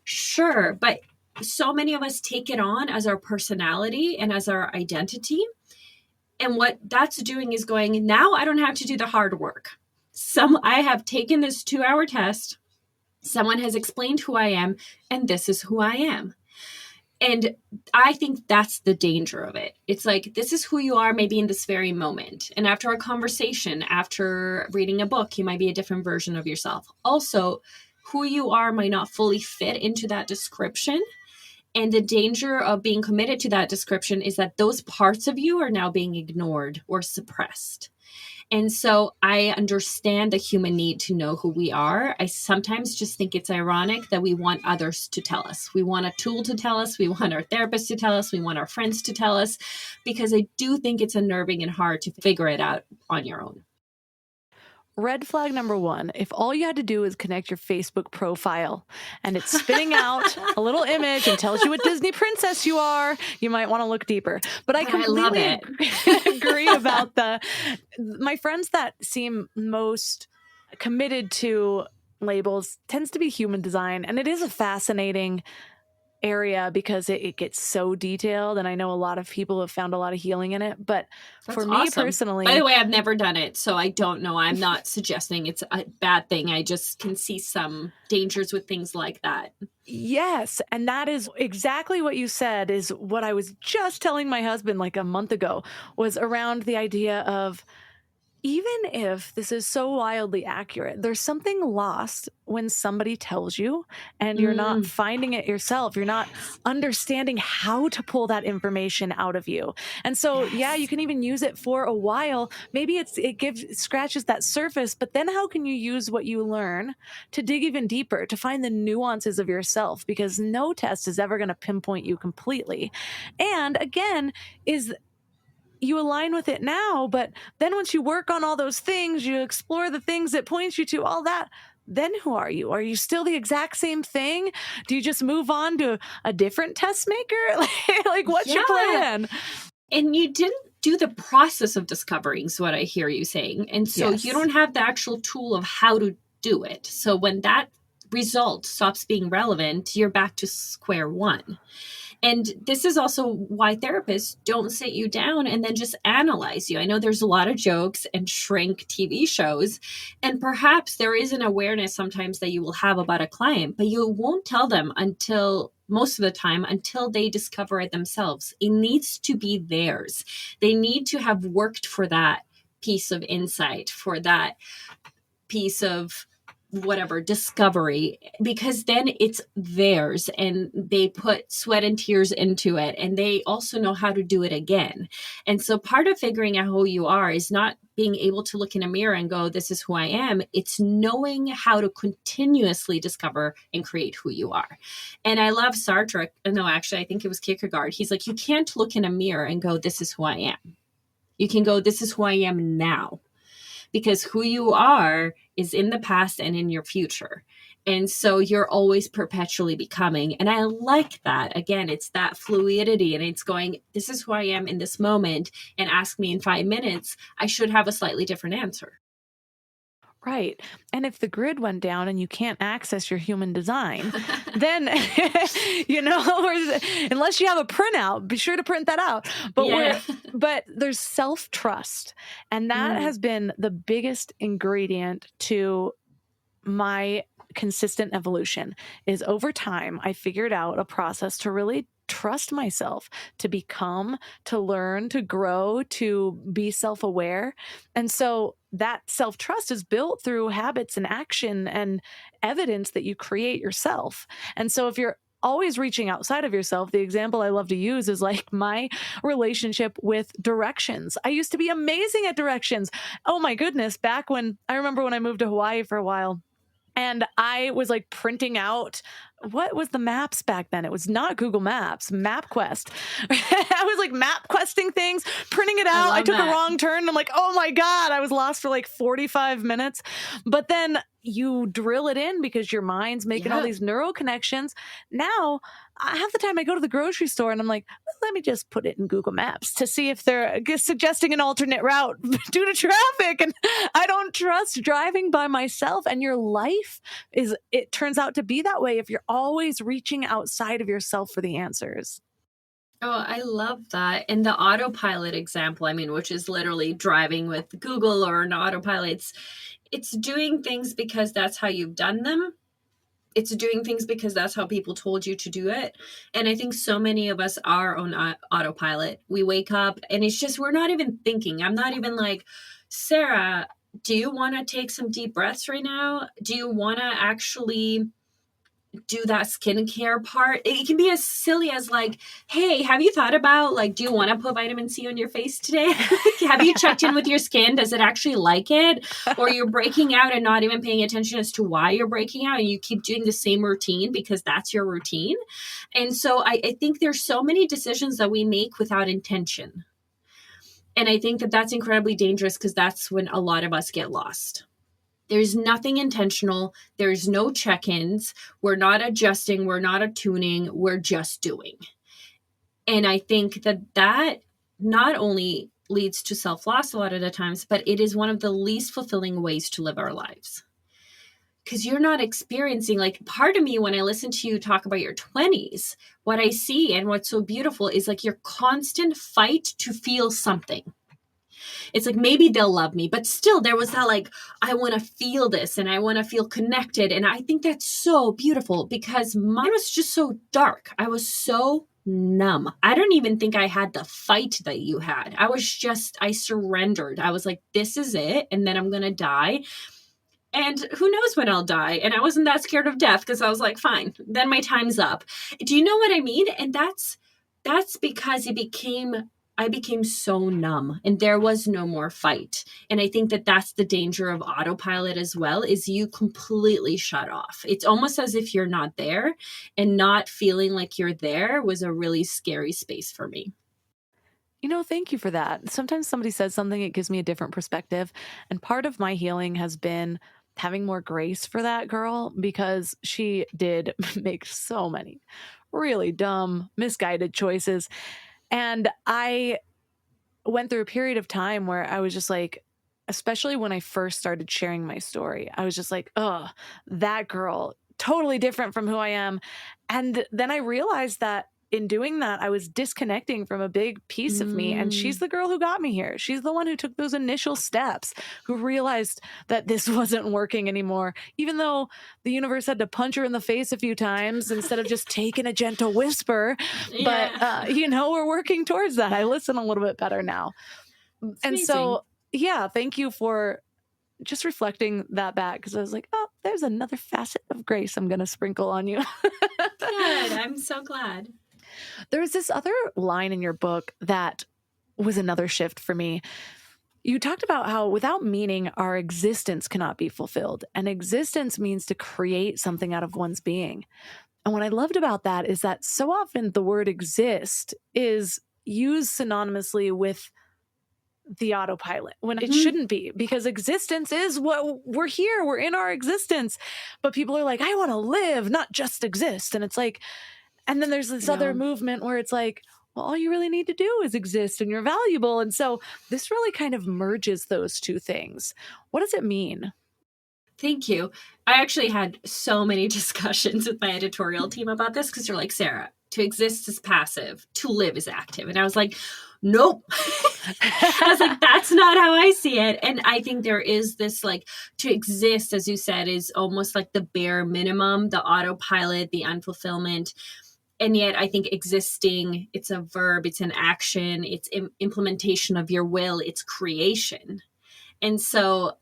sure. But so many of us take it on as our personality and as our identity. And what that's doing is going, now I don't have to do the hard work. I have taken this 2-hour test. Someone has explained who I am, and this is who I am. And I think that's the danger of it. It's like, this is who you are maybe in this very moment. And after a conversation, after reading a book, you might be a different version of yourself. Also, who you are might not fully fit into that description. And the danger of being committed to that description is that those parts of you are now being ignored or suppressed. And so I understand the human need to know who we are. I sometimes just think it's ironic that we want others to tell us. We want a tool to tell us. We want our therapist to tell us. We want our friends to tell us, because I do think it's unnerving and hard to figure it out on your own. Red flag number 1, if all you had to do is connect your Facebook profile and it's spitting out a little image and tells you what Disney princess you are, you might want to look deeper. But I completely agree about my friends that seem most committed to labels tends to be human design. And it is a fascinating area because it gets so detailed. And I know a lot of people have found a lot of healing in it. But That's for me awesome. personally, By the way, I've never done it, so I don't know. I'm not suggesting it's a bad thing. I just can see some dangers with things like that. yes. And that is exactly what you said, is what I was just telling my husband like a month ago, was around the idea of, even if this is so wildly accurate, there's something lost when somebody tells you and you're not finding it yourself. You're not understanding how to pull that information out of you. And so, yeah, you can even use it for a while. Maybe it scratches that surface, but then how can you use what you learn to dig even deeper, to find the nuances of yourself? Because no test is ever going to pinpoint you completely. And again, is you align with it now, but then once you work on all those things, you explore the things that point you to all that, then who are you? Are you still the exact same thing? Do you just move on to a different test maker? Like what's your plan? And you didn't do the process of discovering, is what I hear you saying. And so you don't have the actual tool of how to do it. So when that result stops being relevant, you're back to square one. And this is also why therapists don't sit you down and then just analyze you. I know there's a lot of jokes and shrink TV shows, and perhaps there is an awareness sometimes that you will have about a client, but you won't tell them until most of the time until they discover it themselves. It needs to be theirs. They need to have worked for that piece of insight, for that piece of whatever discovery, because then it's theirs and they put sweat and tears into it, and they also know how to do it again. And so part of figuring out who you are is not being able to look in a mirror and go, this is who I am. It's knowing how to continuously discover and create who you are. And I love Sartre. No, actually, I think it was Kierkegaard. He's like, you can't look in a mirror and go, this is who I am. You can go, this is who I am now. Because who you are is in the past and in your future. And so you're always perpetually becoming. And I like that. Again, it's that fluidity, and it's going, this is who I am in this moment. And ask me in 5 minutes, I should have a slightly different answer. Right. And if the grid went down and you can't access your human design, then, unless you have a printout, be sure to print that out. But but there's self-trust. And that has been the biggest ingredient to my consistent evolution. Is over time, I figured out a process to really trust myself, to become, to learn, to grow, to be self-aware. And so that self-trust is built through habits and action and evidence that you create yourself. And so if you're always reaching outside of yourself, the example I love to use is like my relationship with directions. I used to be amazing at directions. Oh my goodness. Back when I remember when I moved to Hawaii for a while, and I was like printing out, what was the maps back then? It was not Google Maps, MapQuest. I was like map questing things, printing it out. I took a wrong turn. And I'm like, oh my God, I was lost for like 45 minutes. But then you drill it in because your mind's making all these neural connections. Now, half the time I go to the grocery store and I'm like, let me just put it in Google Maps to see if they're suggesting an alternate route due to traffic. And I don't trust driving by myself. And your life it turns out to be that way if you're always reaching outside of yourself for the answers. Oh, I love that. And the autopilot example, which is literally driving with Google or an autopilot, it's doing things because that's how you've done them. It's doing things because that's how people told you to do it. And I think so many of us are on autopilot. We wake up and it's just, we're not even thinking. I'm not even like, Sara, do you want to take some deep breaths right now? Do you want to actually do that skincare part? It can be as silly as like, hey, have you thought about do you want to put vitamin C on your face today? Have you checked in with your skin? Does it actually like it? Or you're breaking out and not even paying attention as to why you're breaking out, and you keep doing the same routine because that's your routine. And so I think there's so many decisions that we make without intention. And I think that that's incredibly dangerous because that's when a lot of us get lost. There's nothing intentional. There's no check-ins. We're not adjusting. We're not attuning. We're just doing. And I think that not only leads to self-loss a lot of the times, but it is one of the least fulfilling ways to live our lives. because you're not experiencing, like, part of me when I listen to you talk about your 20s, what I see and what's so beautiful is like your constant fight to feel something. It's like, maybe they'll love me, but still there was that, like, I want to feel this and I want to feel connected. And I think that's so beautiful because mine was just so dark. I was so numb. I don't even think I had the fight that you had. I surrendered. I was like, this is it. And then I'm going to die. And who knows when I'll die? And I wasn't that scared of death because I was like, fine, then my time's up. Do you know what I mean? And that's because I became so numb and there was no more fight. And I think that that's the danger of autopilot as well, is you completely shut off. It's almost as if you're not there, and not feeling like you're there was a really scary space for me. Thank you for that. Sometimes somebody says something, it gives me a different perspective. And part of my healing has been having more grace for that girl, because she did make so many really dumb, misguided choices. And I went through a period of time where I was just like, especially when I first started sharing my story, I was just like, oh, that girl, totally different from who I am. And then I realized that in doing that, I was disconnecting from a big piece of me. And she's the girl who got me here. She's the one who took those initial steps, who realized that this wasn't working anymore, even though the universe had to punch her in the face a few times instead of just taking a gentle whisper. Yeah. But, we're working towards that. I listen a little bit better now. It's and amazing. So, yeah, thank you for just reflecting that back, because I was like, oh, there's another facet of grace I'm going to sprinkle on you. Good. I'm so glad. There's this other line in your book that was another shift for me. You talked about how without meaning, our existence cannot be fulfilled. And existence means to create something out of one's being. And what I loved about that is that so often the word exist is used synonymously with the autopilot when it shouldn't be, because existence is what we're here. We're in our existence. But people are like, I want to live, not just exist. And it's like, and then there's this other movement where it's like, well, all you really need to do is exist and you're valuable. And so this really kind of merges those two things. What does it mean? Thank you. I actually had so many discussions with my editorial team about this, because you're like, Sarah, to exist is passive, to live is active. And I was like, nope. I was like, that's not how I see it. And I think there is this, like, to exist, as you said, is almost like the bare minimum, the autopilot, the unfulfillment. And yet I think existing, it's a verb, it's an action, it's implementation of your will, it's creation. And so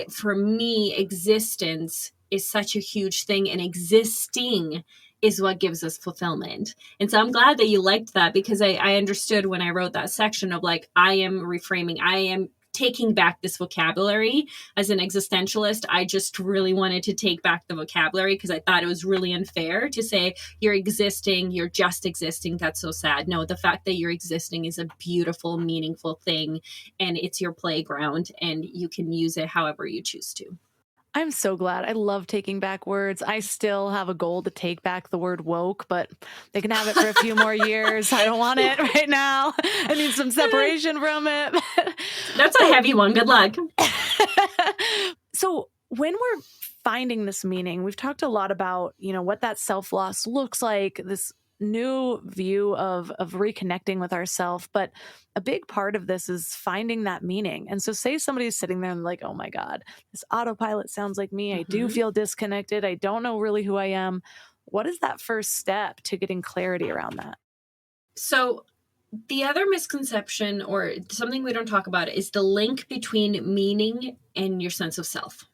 for me, existence is such a huge thing, and existing is what gives us fulfillment. And so I'm glad that you liked that, because I understood when I wrote that section of, like, I am reframing, I am taking back this vocabulary. As an existentialist, I just really wanted to take back the vocabulary, because I thought it was really unfair to say you're existing, you're just existing. That's so sad. No, the fact that you're existing is a beautiful, meaningful thing, and it's your playground, and you can use it however you choose to. I'm so glad. I love taking back words. I still have a goal to take back the word woke, but they can have it for a few more years. I don't want it right now. I need some separation from it. That's a heavy one. Good luck. So when we're finding this meaning, we've talked a lot about, what that self-loss looks like, this new view of reconnecting with ourselves. But a big part of this is finding that meaning. And so say somebody's sitting there and like, oh my God, this autopilot sounds like me. I do feel disconnected. I don't know really who I am. What is that first step to getting clarity around that? So the other misconception, or something we don't talk about, is the link between meaning and your sense of self.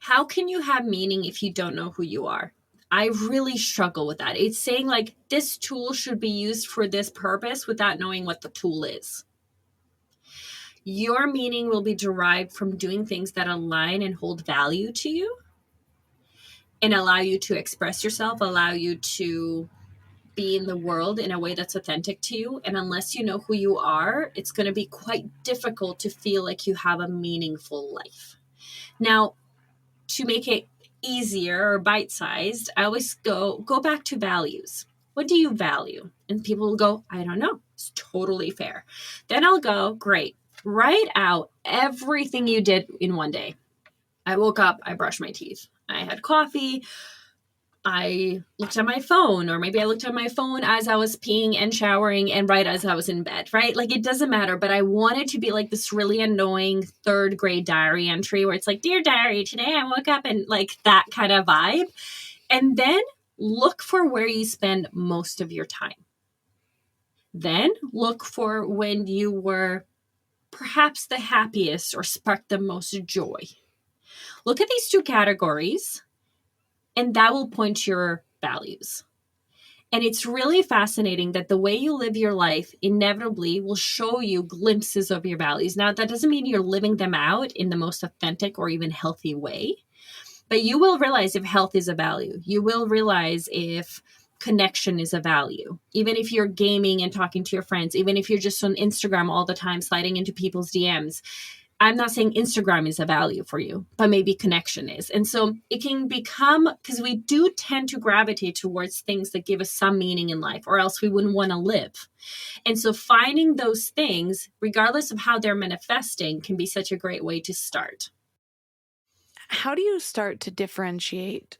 How can you have meaning if you don't know who you are? I really struggle with that. It's saying, like, this tool should be used for this purpose without knowing what the tool is. Your meaning will be derived from doing things that align and hold value to you, and allow you to express yourself, allow you to be in the world in a way that's authentic to you. And unless you know who you are, it's going to be quite difficult to feel like you have a meaningful life. Now, to make it easier or bite-sized, I always go back to values. What do you value? And people will go, I don't know. It's totally fair. Then I'll go, great. Write out everything you did in one day. I woke up, I brushed my teeth, I had coffee, I looked at my phone, or maybe I looked at my phone as I was peeing and showering and right as I was in bed, right? Like, it doesn't matter, but I want it to be like this really annoying third grade diary entry where it's like, Dear Diary, today I woke up, and like that kind of vibe. And then look for where you spend most of your time. Then look for when you were perhaps the happiest or sparked the most joy. Look at these two categories, and that will point to your values. And it's really fascinating that the way you live your life inevitably will show you glimpses of your values. Now, that doesn't mean you're living them out in the most authentic or even healthy way, but you will realize if health is a value. You will realize if connection is a value. Even if you're gaming and talking to your friends, even if you're just on Instagram all the time, sliding into people's DMs. I'm not saying Instagram is a value for you, but maybe connection is. And so it can become, because we do tend to gravitate towards things that give us some meaning in life, or else we wouldn't want to live. And so finding those things, regardless of how they're manifesting, can be such a great way to start. How do you start to differentiate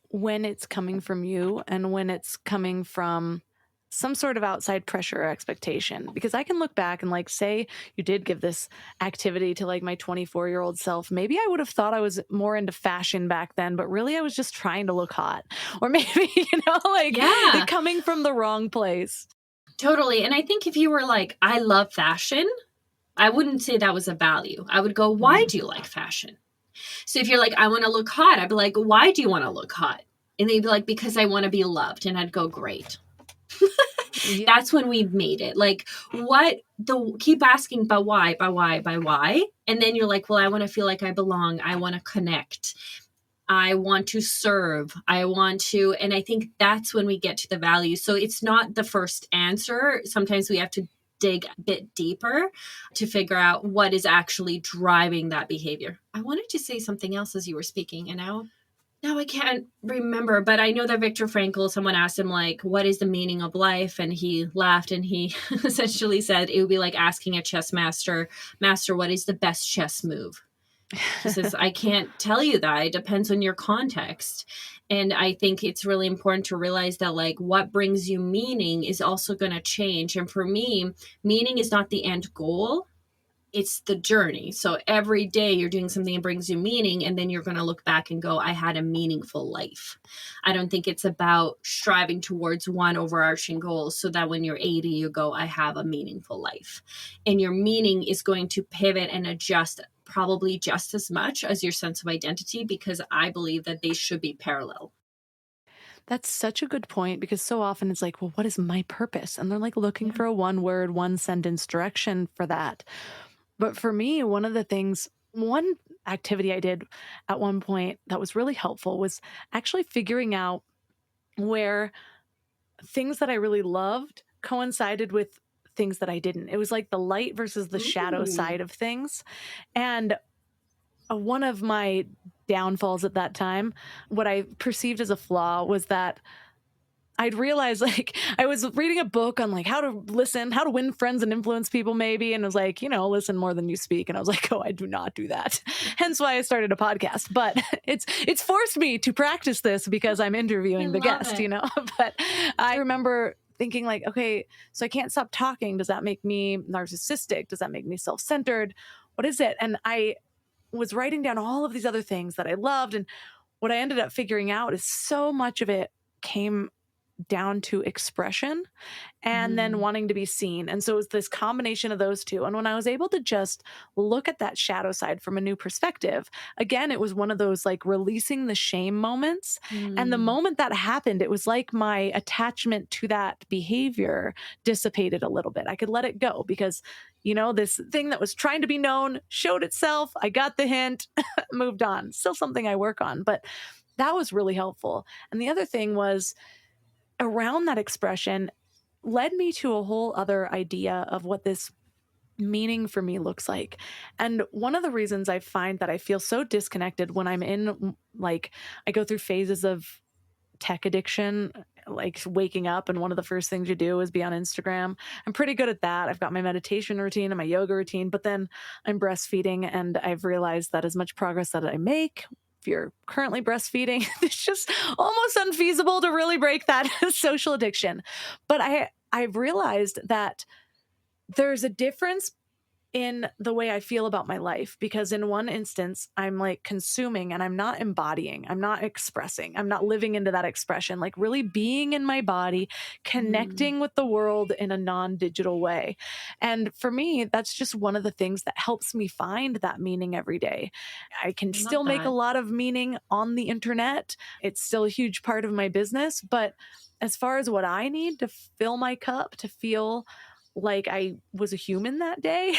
when it's coming from you and when it's coming from some sort of outside pressure or expectation? Because I can look back and like, say you did give this activity to like my 24-year-old self. Maybe I would have thought I was more into fashion back then, but really I was just trying to look hot. Or maybe, coming from the wrong place. Totally. And I think if you were like, I love fashion, I wouldn't say that was a value. I would go, why do you like fashion? So if you're like, I want to look hot, I'd be like, why do you want to look hot? And they'd be like, because I want to be loved. And I'd go, great. Yeah. That's when we've made it. Like, keep asking, but why, by why? And then you're like, well, I want to feel like I belong. I want to connect. I want to serve. And I think that's when we get to the value. So it's not the first answer. Sometimes we have to dig a bit deeper to figure out what is actually driving that behavior. I wanted to say something else as you were speaking, and now I can't remember, but I know that Viktor Frankl, someone asked him, like, what is the meaning of life? And he laughed and he essentially said it would be like asking a chess master, what is the best chess move? He says, I can't tell you that. It depends on your context. And I think it's really important to realize that, like, what brings you meaning is also going to change. And for me, meaning is not the end goal. It's the journey. So every day you're doing something that brings you meaning, and then you're going to look back and go, I had a meaningful life. I don't think it's about striving towards one overarching goal so that when you're 80, you go, I have a meaningful life. And your meaning is going to pivot and adjust probably just as much as your sense of identity, because I believe that they should be parallel. That's such a good point, because so often it's like, well, what is my purpose? And they're like looking for a one word, one sentence direction for that. But for me, one activity I did at one point that was really helpful was actually figuring out where things that I really loved coincided with things that I didn't. It was like the light versus the shadow side of things. And one of my downfalls at that time, what I perceived as a flaw, was that I'd realized, like, I was reading a book on like how to win friends and influence people maybe. And it was like, listen more than you speak. And I was like, oh, I do not do that. Hence why I started a podcast. But it's forced me to practice this because I'm interviewing the guest, But I remember thinking like, okay, so I can't stop talking. Does that make me narcissistic? Does that make me self-centered? What is it? And I was writing down all of these other things that I loved. And what I ended up figuring out is so much of it came down to expression and then wanting to be seen. And so it was this combination of those two. And when I was able to just look at that shadow side from a new perspective, again, it was one of those like releasing the shame moments. And the moment that happened, it was like my attachment to that behavior dissipated a little bit. I could let it go because, this thing that was trying to be known showed itself. I got the hint, moved on. Still something I work on, but that was really helpful. And the other thing was, around that expression led me to a whole other idea of what this meaning for me looks like. And one of the reasons I find that I feel so disconnected when I'm in, like, I go through phases of tech addiction like waking up and one of the first things you do is be on Instagram. I'm pretty good at that. I've got my meditation routine and my yoga routine, but then I'm breastfeeding, and I've realized that as much progress that I make, if you're currently breastfeeding, it's just almost unfeasible to really break that social addiction. But I've realized that there's a difference in the way I feel about my life, because in one instance, I'm like consuming and I'm not embodying, I'm not expressing, I'm not living into that expression, like really being in my body, connecting with the world in a non-digital way. And for me, that's just one of the things that helps me find that meaning every day. I can still make a lot of meaning on the internet. It's still a huge part of my business. But as far as what I need to fill my cup, to feel like I was a human that day,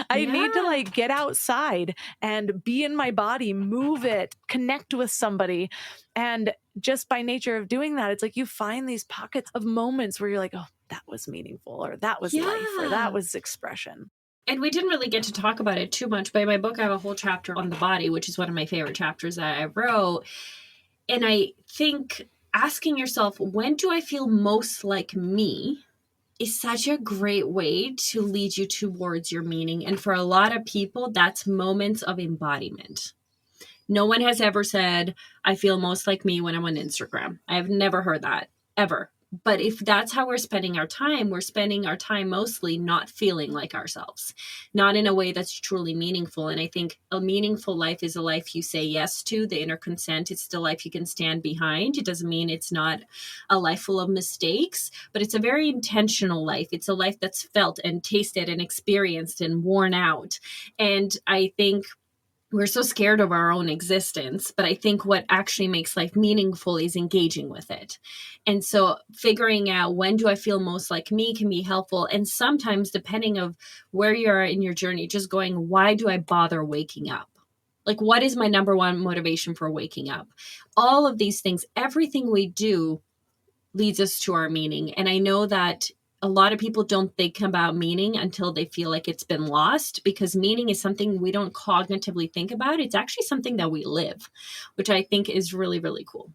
I need to like get outside and be in my body, move it, connect with somebody. And just by nature of doing that, it's like you find these pockets of moments where you're like, oh, that was meaningful, or that was life, or that was expression. And we didn't really get to talk about it too much, but in my book, I have a whole chapter on the body, which is one of my favorite chapters that I wrote. And I think asking yourself, when do I feel most like me, is such a great way to lead you towards your meaning. And for a lot of people, that's moments of embodiment. No one has ever said, I feel most like me when I'm on Instagram. I have never heard that, ever. But if that's how we're spending our time mostly not feeling like ourselves, not in a way that's truly meaningful. And I think a meaningful life is a life you say yes to, the inner consent. It's the life you can stand behind. It doesn't mean it's not a life full of mistakes, but it's a very intentional life. It's a life that's felt and tasted and experienced and worn out. And I think we're so scared of our own existence, but I think what actually makes life meaningful is engaging with it. And so figuring out when do I feel most like me can be helpful. And sometimes, depending of where you are in your journey, just going, why do I bother waking up? Like, what is my number one motivation for waking up? All of these things, everything we do leads us to our meaning. And I know that a lot of people don't think about meaning until they feel like it's been lost, because meaning is something we don't cognitively think about. It's actually something that we live, which I think is really, really cool.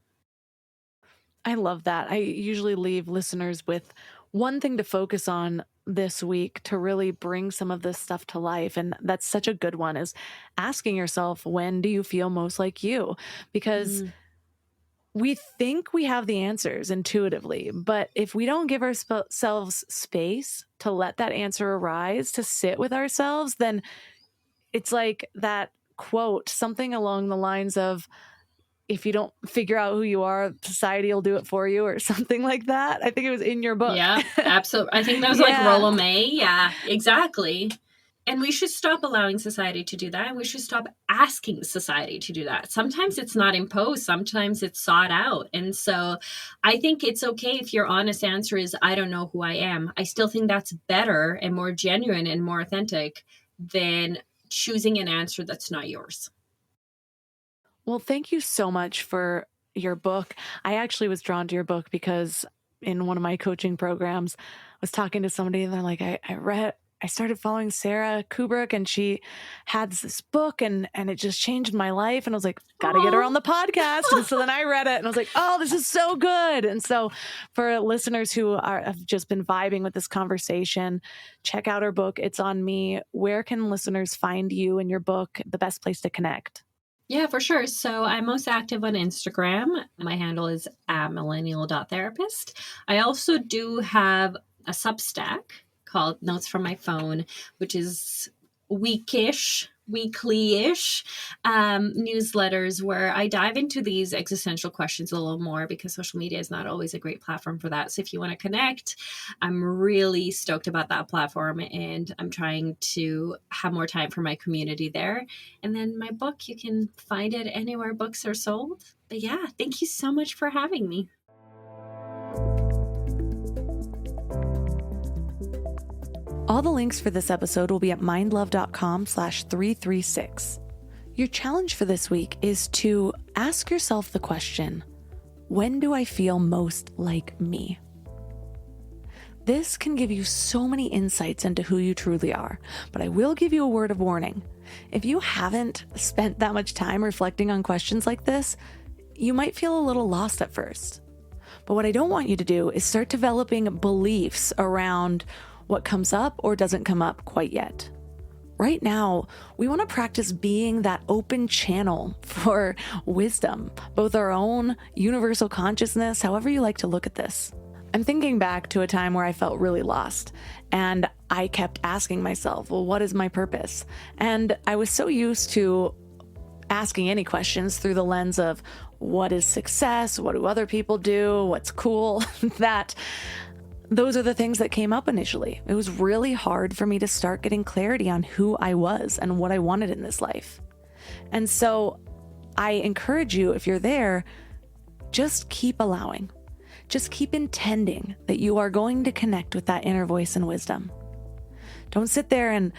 I love that. I usually leave listeners with one thing to focus on this week to really bring some of this stuff to life. And that's such a good one, is asking yourself, when do you feel most like you? Because we think we have the answers intuitively, but if we don't give ourselves space to let that answer arise, to sit with ourselves, then it's like that quote, something along the lines of, if you don't figure out who you are, society will do it for you, or something like that. I think it was in your book. Yeah, absolutely. I think that was like Rollo May. Yeah, exactly. And we should stop allowing society to do that. And we should stop asking society to do that. Sometimes it's not imposed. Sometimes it's sought out. And so I think it's okay if your honest answer is, I don't know who I am. I still think that's better and more genuine and more authentic than choosing an answer that's not yours. Well, thank you so much for your book. I actually was drawn to your book because in one of my coaching programs, I was talking to somebody and they're like, I started following Sara Kuburic and she had this book and it just changed my life. And I was like, got to get her on the podcast. And so then I read it and I was like, oh, this is so good. And so for listeners who have just been vibing with this conversation, check out her book. It's on me. Where can listeners find you and your book? The best place to connect? Yeah, for sure. So I'm most active on Instagram. My handle is @millennial.therapist. I also do have a Substack called Notes from My Phone, which is weekly-ish newsletters where I dive into these existential questions a little more, because social media is not always a great platform for that. So if you want to connect, I'm really stoked about that platform, and I'm trying to have more time for my community there. And then my book, you can find it anywhere books are sold. But yeah, thank you so much for having me. All the links for this episode will be at mindlove.com/336. Your challenge for this week is to ask yourself the question, when do I feel most like me? This can give you so many insights into who you truly are, but I will give you a word of warning. If you haven't spent that much time reflecting on questions like this, you might feel a little lost at first. But what I don't want you to do is start developing beliefs around what comes up or doesn't come up quite yet. Right now, we want to practice being that open channel for wisdom, both our own universal consciousness, however you like to look at this. I'm thinking back to a time where I felt really lost, and I kept asking myself, well, what is my purpose? And I was so used to asking any questions through the lens of what is success? What do other people do? What's cool? that those are the things that came up initially. It was really hard for me to start getting clarity on who I was and what I wanted in this life. And so I encourage you, if you're there, just keep allowing. Just keep intending that you are going to connect with that inner voice and wisdom. Don't sit there and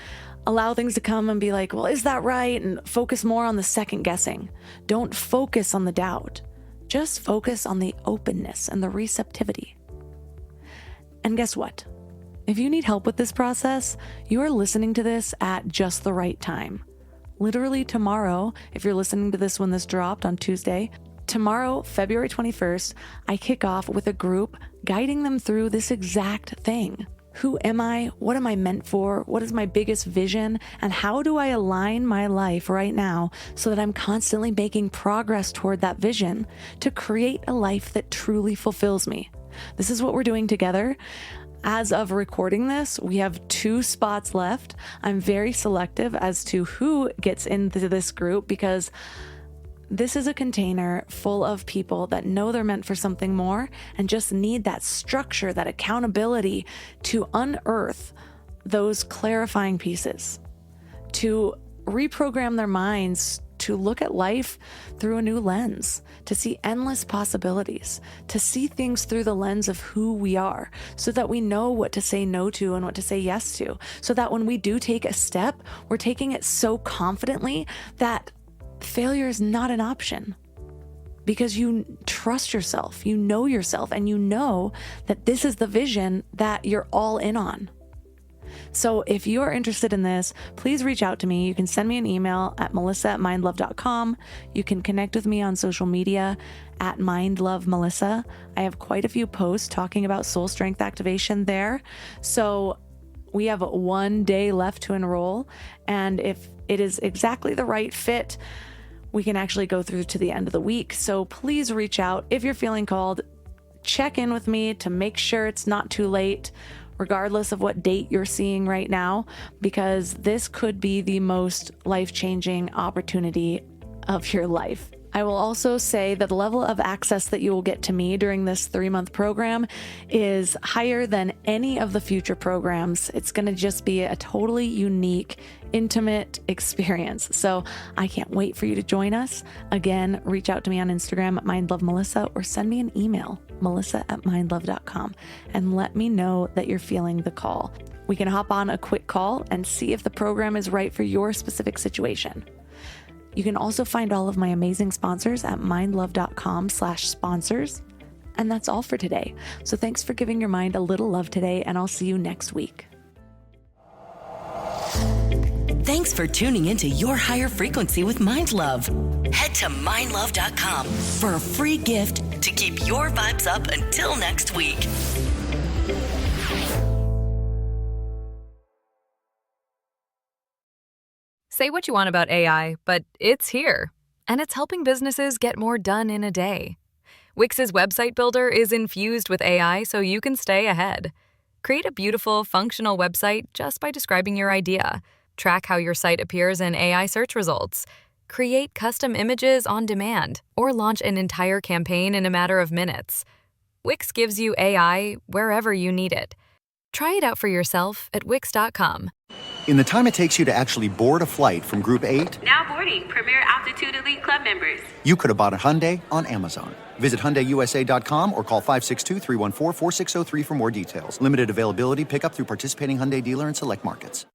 allow things to come and be like, well, is that right? And focus more on the second guessing. Don't focus on the doubt. Just focus on the openness and the receptivity. And guess what? If you need help with this process, you are listening to this at just the right time. Literally tomorrow, if you're listening to this when this dropped on Tuesday, tomorrow, February 21st, I kick off with a group guiding them through this exact thing. Who am I? What am I meant for? What is my biggest vision? And how do I align my life right now so that I'm constantly making progress toward that vision to create a life that truly fulfills me? This is what we're doing together. As of recording this, we have 2 spots left. I'm very selective as to who gets into this group because this is a container full of people that know they're meant for something more and just need that structure, that accountability to unearth those clarifying pieces, to reprogram their minds to look at life through a new lens, to see endless possibilities, to see things through the lens of who we are, so that we know what to say no to and what to say yes to, so that when we do take a step, we're taking it so confidently that failure is not an option. Because you trust yourself, you know yourself, and you know that this is the vision that you're all in on. So if you are interested in this, please reach out to me. You can send me an email at melissa@mindlove.com. You can connect with me on social media at mindlovemelissa. I have quite a few posts talking about soul strength activation there. So we have 1 day left to enroll. And if it is exactly the right fit, we can actually go through to the end of the week. So please reach out if you're feeling called. Check in with me to make sure it's not too late, regardless of what date you're seeing right now, because this could be the most life-changing opportunity of your life. I will also say that the level of access that you will get to me during this 3-month program is higher than any of the future programs. It's going to just be a totally unique, intimate experience. So I can't wait for you to join us. Again, reach out to me on Instagram at mindlovemelissa or send me an email, melissa@mindlove.com, and let me know that you're feeling the call. We can hop on a quick call and see if the program is right for your specific situation. You can also find all of my amazing sponsors at mindlove.com/sponsors. And that's all for today. So thanks for giving your mind a little love today, and I'll see you next week. Thanks for tuning into Your Higher Frequency with Mind Love. Head to mindlove.com for a free gift to keep your vibes up until next week. Say what you want about AI, but it's here, and it's helping businesses get more done in a day. Wix's website builder is infused with AI so you can stay ahead. Create a beautiful, functional website just by describing your idea. Track how your site appears in AI search results. Create custom images on demand, or launch an entire campaign in a matter of minutes. Wix gives you AI wherever you need it. Try it out for yourself at Wix.com. In the time it takes you to actually board a flight from Group 8, Now boarding Premier Altitude Elite Club members. you could have bought a Hyundai on Amazon. Visit HyundaiUSA.com or call 562-314-4603 for more details. Limited availability, pickup through participating Hyundai dealer in select markets.